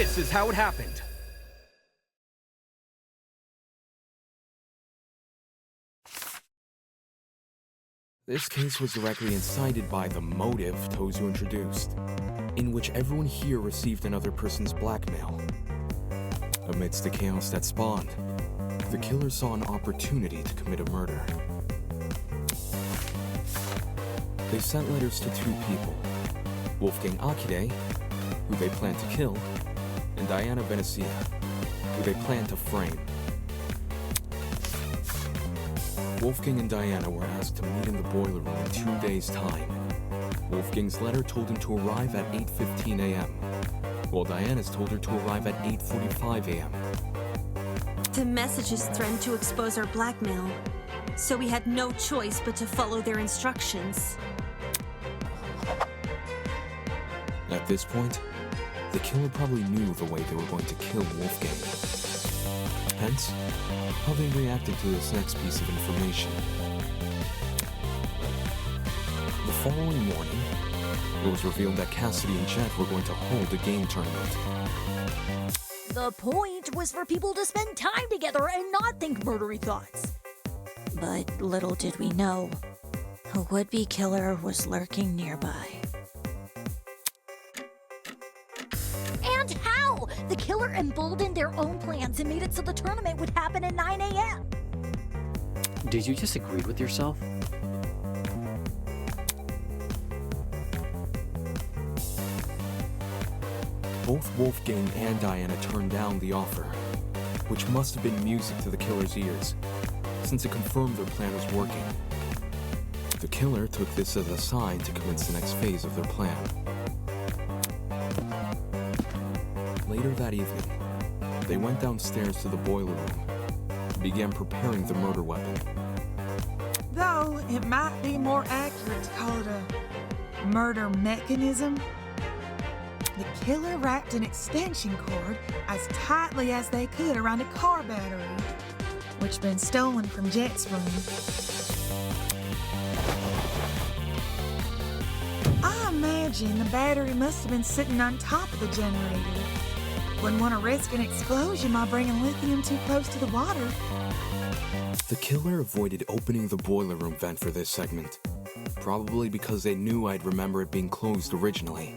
This is how it happened. This case was directly incited by the motive Tozu introduced, in which everyone here received another person's blackmail. Amidst the chaos that spawned, the killer saw an opportunity to commit a murder. They sent letters to two people, Wolfgang Akide, who they planned to kill, and Diana Venezia, who they planned to frame. Wolfgang and Diana were asked to meet in the boiler room in 2 days' time. Wolfgang's letter told him to arrive at 8:15 a.m., while Diana's told her to arrive at 8:45 a.m. The messages threatened to expose our blackmail, so we had no choice but to follow their instructions. At this point, the killer probably knew the way they were going to kill Wolfgang. Hence, how they reacted to this next piece of information. The following morning, it was revealed that Cassidy and Jet were going to hold a game tournament. The point was for people to spend time together and not think murdery thoughts. But little did we know, a would-be killer was lurking nearby. And how? The killer emboldened their own plans and made it so the tournament would happen at 9 a.m. Did you just agree with yourself? Both Wolfgang and Diana turned down the offer, which must have been music to the killer's ears, since it confirmed their plan was working. The killer took this as a sign to commence the next phase of their plan. Later that evening, they went downstairs to the boiler room and began preparing the murder weapon. Though it might be more accurate to call it a murder mechanism. The killer wrapped an extension cord as tightly as they could around a car battery, which had been stolen from Jet's room. I imagine the battery must have been sitting on top of the generator. Wouldn't want to risk an explosion by bringing lithium too close to the water. The killer avoided opening the boiler room vent for this segment, probably because they knew I'd remember it being closed originally.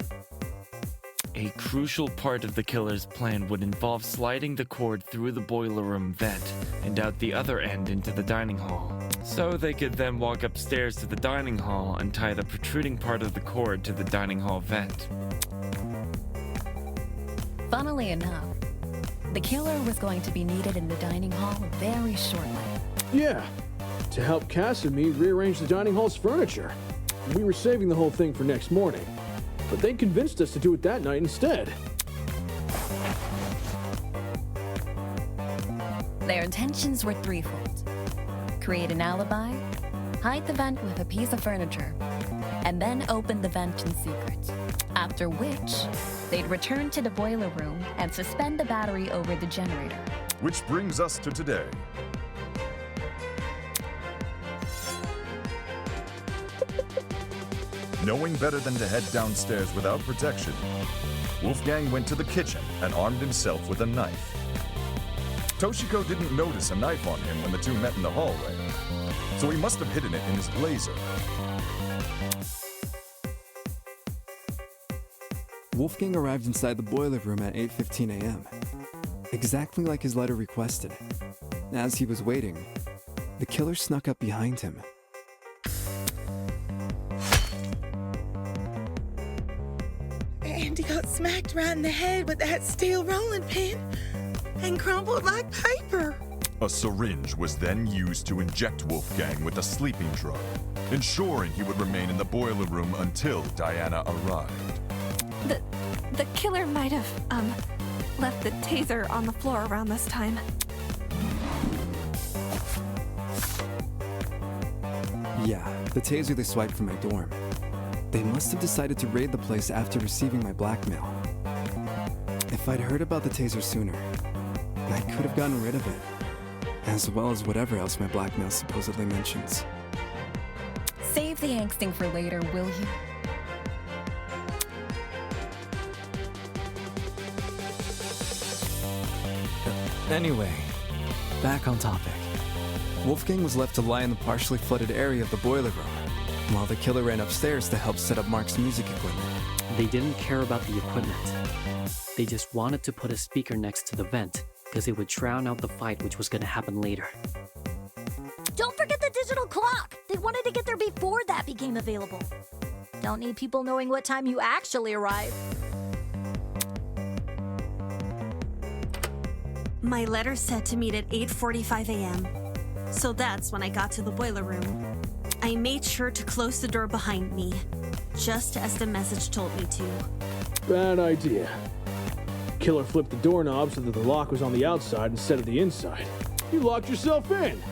A crucial part of the killer's plan would involve sliding the cord through the boiler room vent and out the other end into the dining hall. So they could then walk upstairs to the dining hall and tie the protruding part of the cord to the dining hall vent. Funnily enough, the killer was going to be needed in the dining hall very shortly. Yeah, to help Cass and me rearrange the dining hall's furniture. We were saving the whole thing for next morning, but they convinced us to do it that night instead. Their intentions were threefold. Create an alibi, hide the vent with a piece of furniture, and then open the vent in secret. After which, they'd return to the boiler room and suspend the battery over the generator. Which brings us to today. Knowing better than to head downstairs without protection, Wolfgang went to the kitchen and armed himself with a knife. Toshiko didn't notice a knife on him when the two met in the hallway, so he must have hidden it in his blazer. Wolfgang arrived inside the boiler room at 8:15 a.m., exactly like his letter requested. As he was waiting, the killer snuck up behind him. And he got smacked right in the head with that steel rolling pin and crumpled like paper. A syringe was then used to inject Wolfgang with a sleeping drug, ensuring he would remain in the boiler room until Diana arrived. The killer might have, left the taser on the floor around this time. Yeah, the taser they swiped from my dorm. They must have decided to raid the place after receiving my blackmail. If I'd heard about the taser sooner, I could have gotten rid of it, as well as whatever else my blackmail supposedly mentions. Save the angsting for later, will you? Anyway, back on topic. Wolfgang was left to lie in the partially flooded area of the boiler room, while the killer ran upstairs to help set up Mark's music equipment. They didn't care about the equipment. They just wanted to put a speaker next to the vent, because it would drown out the fight which was gonna happen later. Don't forget the digital clock! They wanted to get there before that became available. Don't need people knowing what time you actually arrive. My letter said to meet at 8:45 a.m. So that's when I got to the boiler room. I made sure to close the door behind me, just as the message told me to. Bad idea. Killer flipped the doorknob so that the lock was on the outside instead of the inside. You locked yourself in.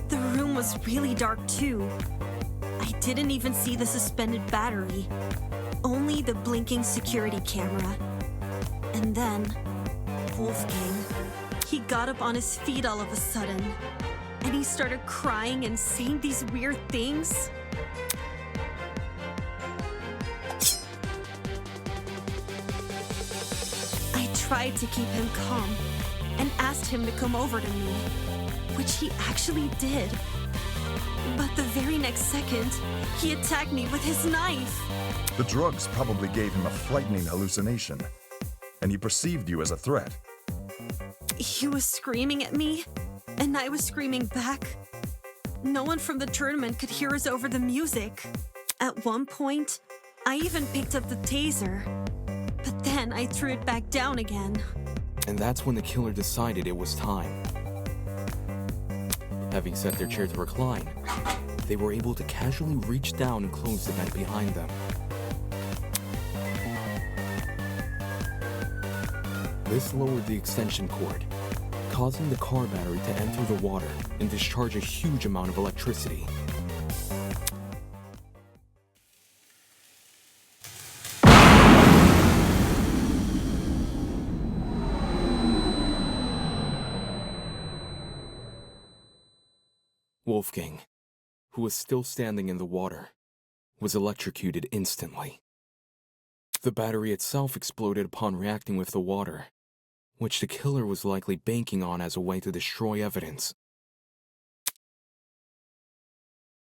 The room was really dark too. I didn't even see the suspended battery, only the blinking security camera. And then, Wolfgang, he got up on his feet all of a sudden, and he started crying and saying these weird things. I tried to keep him calm and asked him to come over to me, which he actually did. But the very next second, he attacked me with his knife. The drugs probably gave him a frightening hallucination, and he perceived you as a threat. He was screaming at me, and I was screaming back. No one from the tournament could hear us over the music. At one point, I even picked up the taser, but then I threw it back down again. And that's when the killer decided it was time. Having set their chair to recline, they were able to casually reach down and close the vent behind them. This lowered the extension cord, causing the car battery to enter the water and discharge a huge amount of electricity. Wolfgang, who was still standing in the water, was electrocuted instantly. The battery itself exploded upon reacting with the water, which the killer was likely banking on as a way to destroy evidence.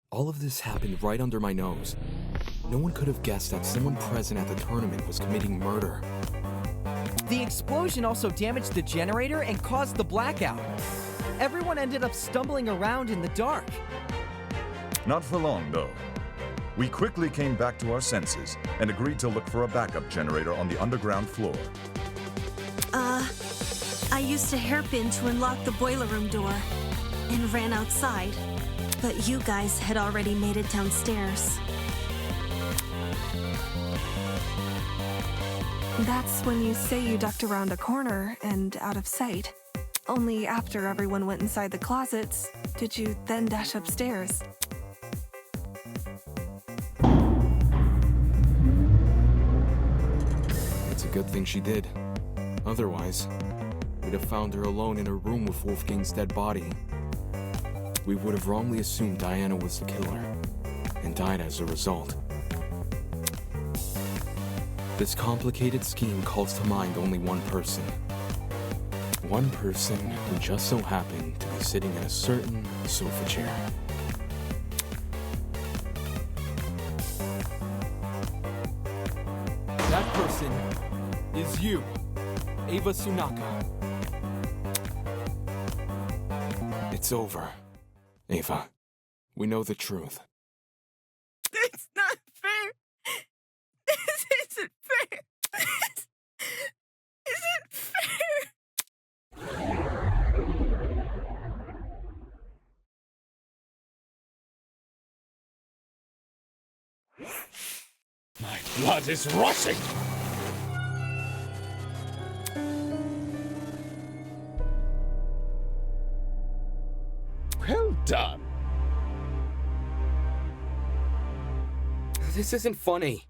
All of this happened right under my nose. No one could have guessed that someone present at the tournament was committing murder. The explosion also damaged the generator and caused the blackout. Everyone ended up stumbling around in the dark. Not for long, though. We quickly came back to our senses and agreed to look for a backup generator on the underground floor. I used a hairpin to unlock the boiler room door and ran outside, but you guys had already made it downstairs. That's when you say you ducked around a corner and out of sight. Only after everyone went inside the closets, did you then dash upstairs. It's a good thing she did. Otherwise, we'd have found her alone in a room with Wolfgang's dead body. We would have wrongly assumed Diana was the killer, and died as a result. This complicated scheme calls to mind only one person. One person who just so happened to be sitting in a certain sofa chair. That person is you, Ava Sunaka. It's over, Ava. We know the truth. It's not fair. This isn't fair. This isn't fair. My blood is rushing! Well done. This isn't funny.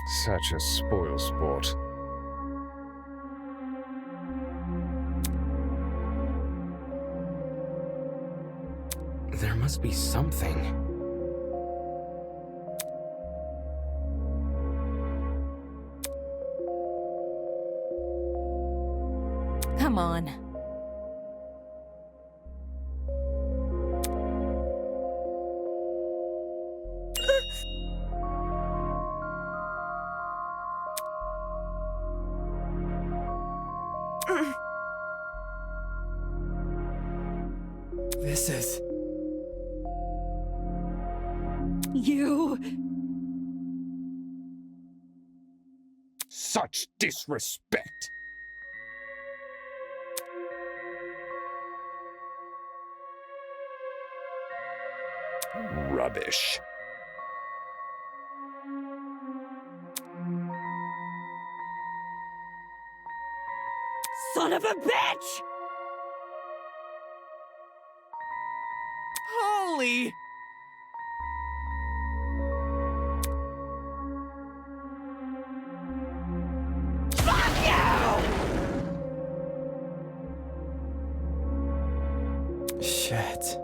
Such a spoil sport. There must be something. Come on. This is... You... Such disrespect! Rubbish. Son of a bitch! Holy... Fuck you! Shit.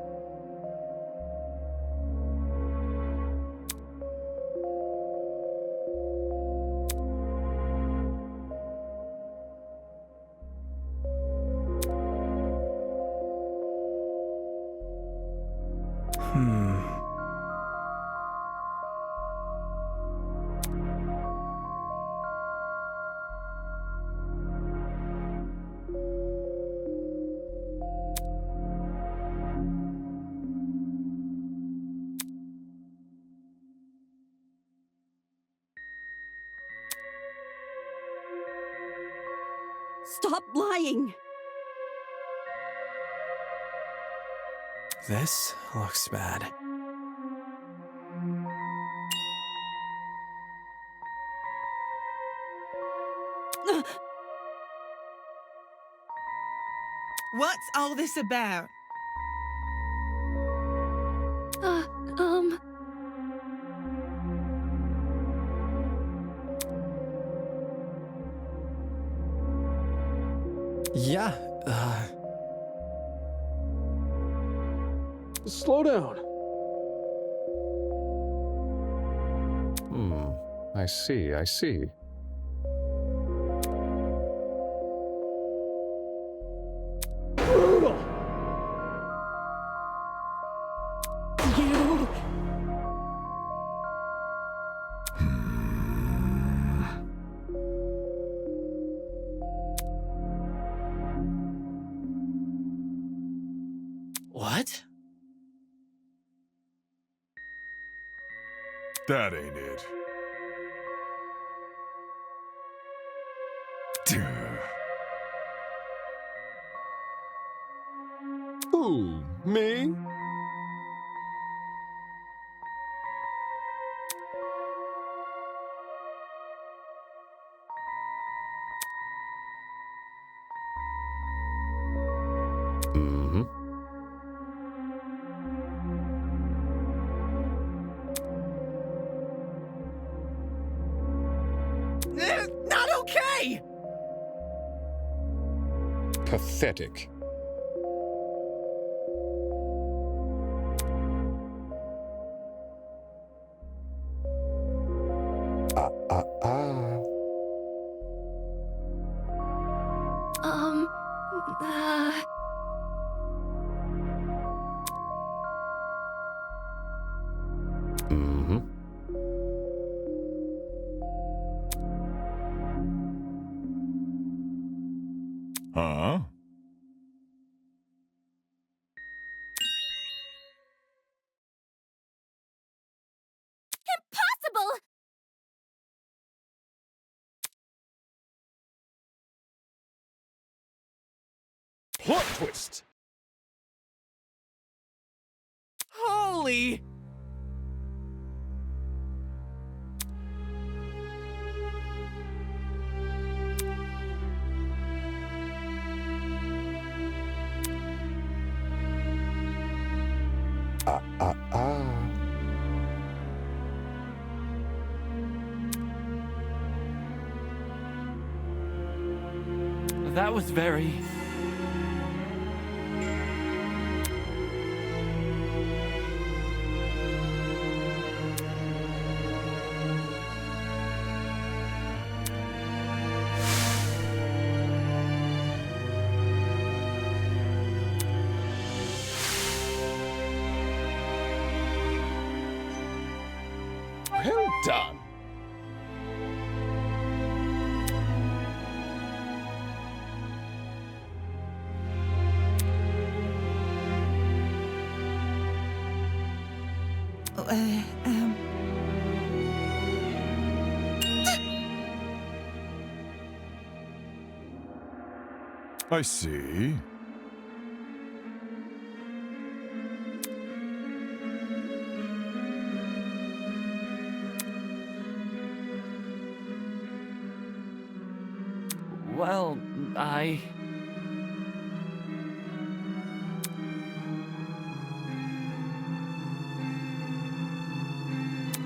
Stop lying! This looks bad. What's all this about? Yeah, Slow down. I see, I see. Brutal! You... What? That ain't it. Who? Me? Mm-hmm. Not okay! Pathetic. Mm-hmm. Huh? Impossible! Plot twist! Holy... That was very... Well done. I see. Well,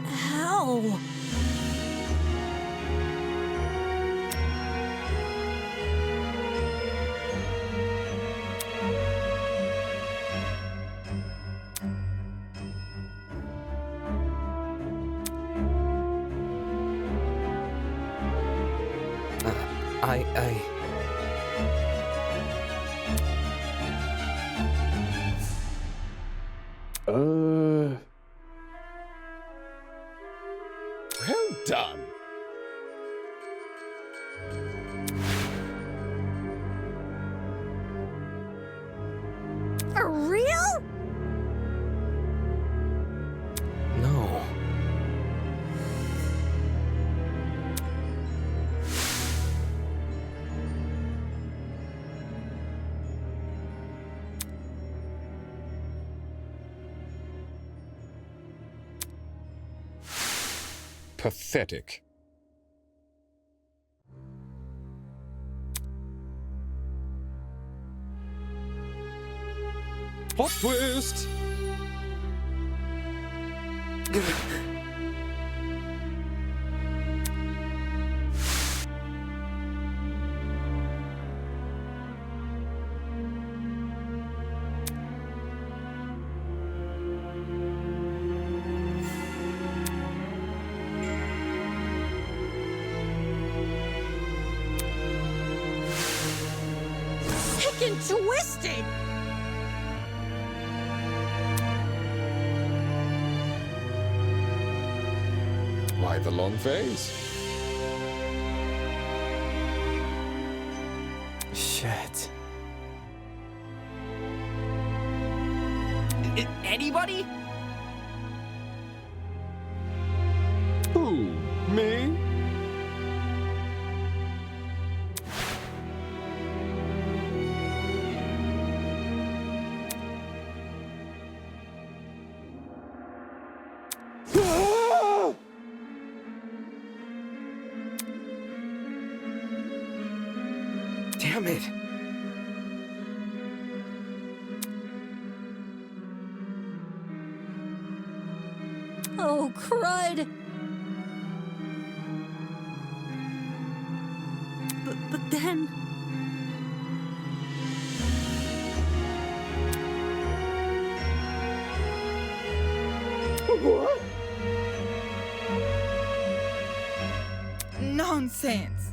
How? Well done. For real? No. Pathetic. Plot twist! Thick and twisted! Why the long face? Shit. Anybody? Who? Me? Damn it. Oh, crud! But then... What? Nonsense.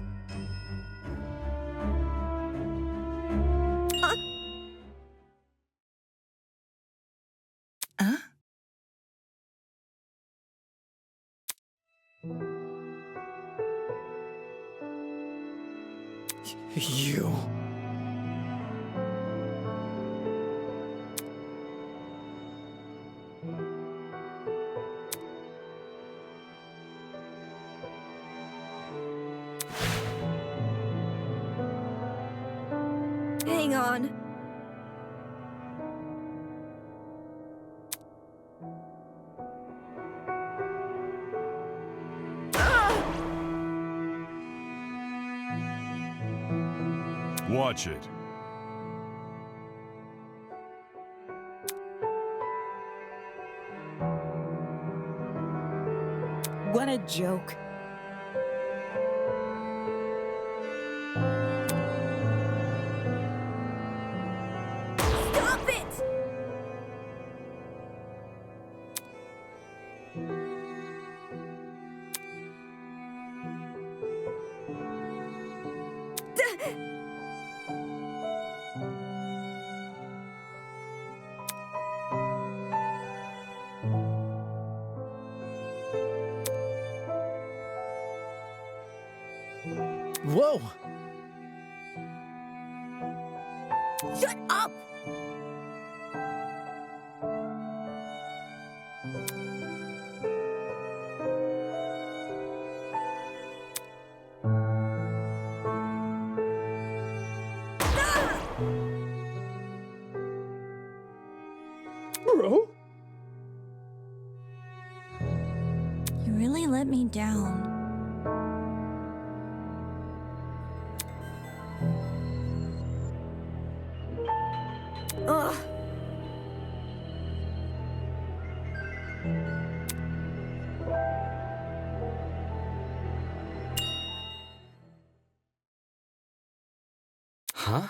You. Hang on. Watch it. What a joke. Whoa! Shut up! Bro? You really let me down. Ugh. Huh?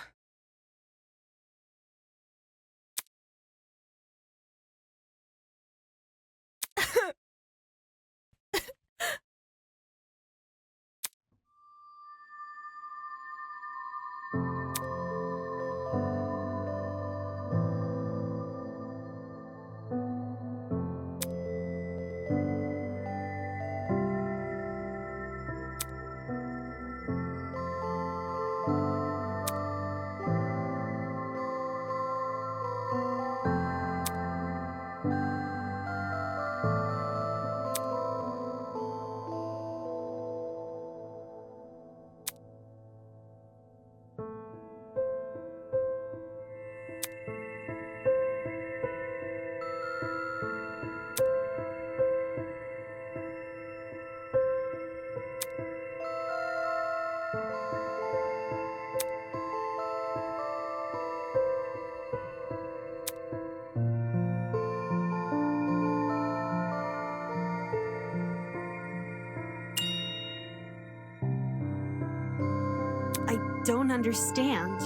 I don't understand.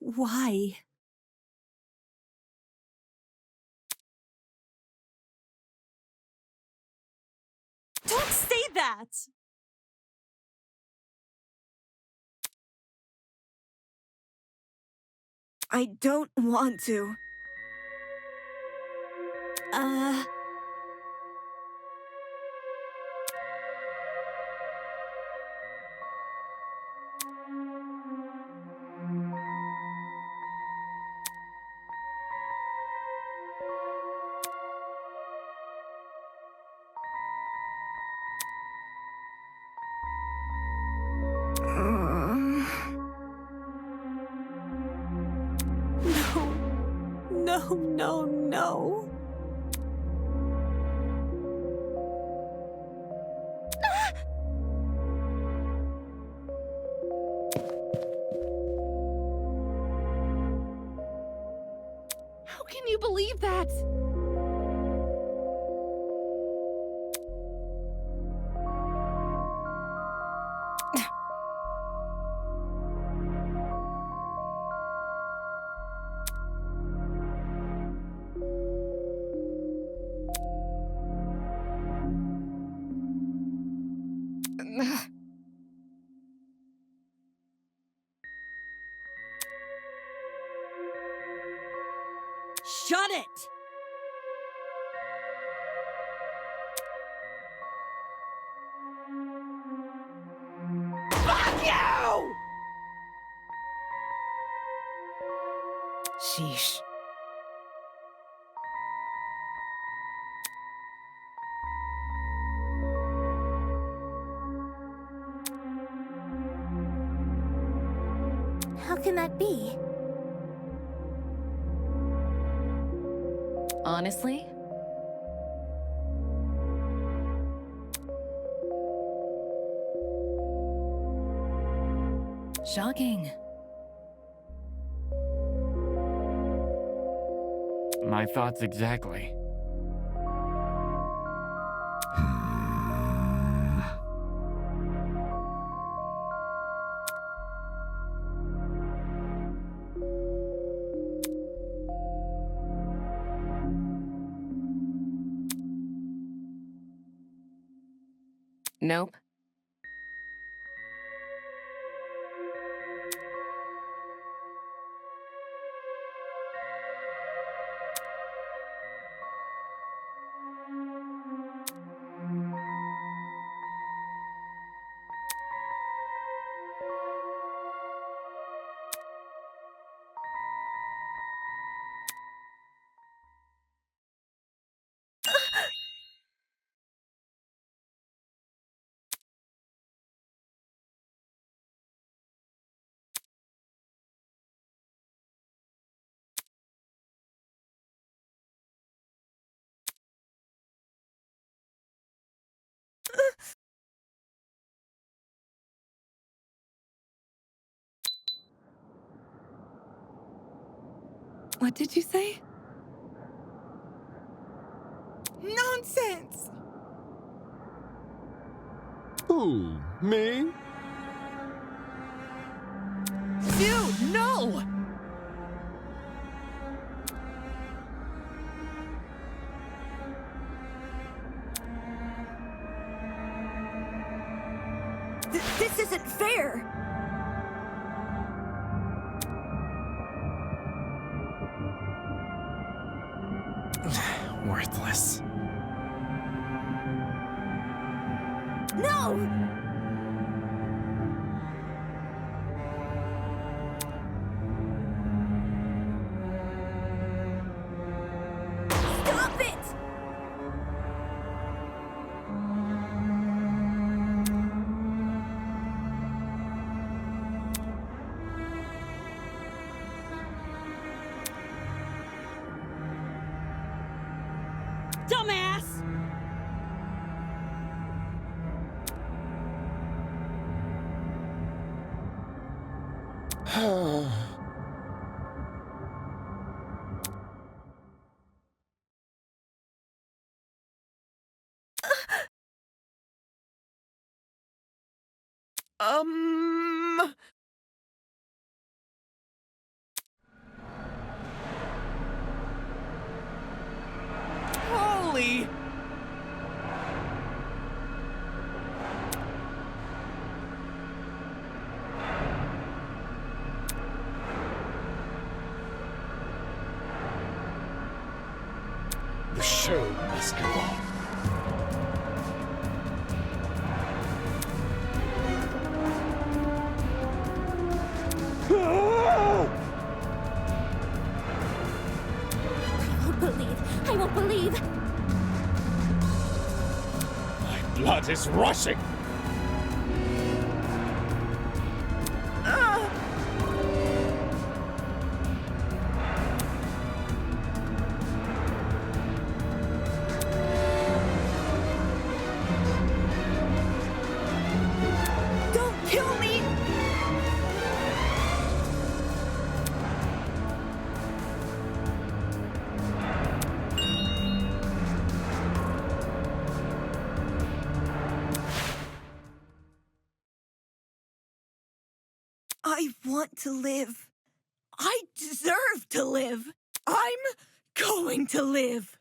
Why? Don't say that! I don't want to. No, no, no. How can you believe that? Shut it! Fuck you! Sheesh. How can that be? Honestly? Shocking. My thoughts exactly. Nope. What did you say? Nonsense! Who? Me? Dude, no! This isn't fair! Worthless. No! Stop it! Dumbass! Holy! The show must go on. I won't believe. My blood is rushing. Don't kill me! I want to live. I deserve to live. I'm going to live.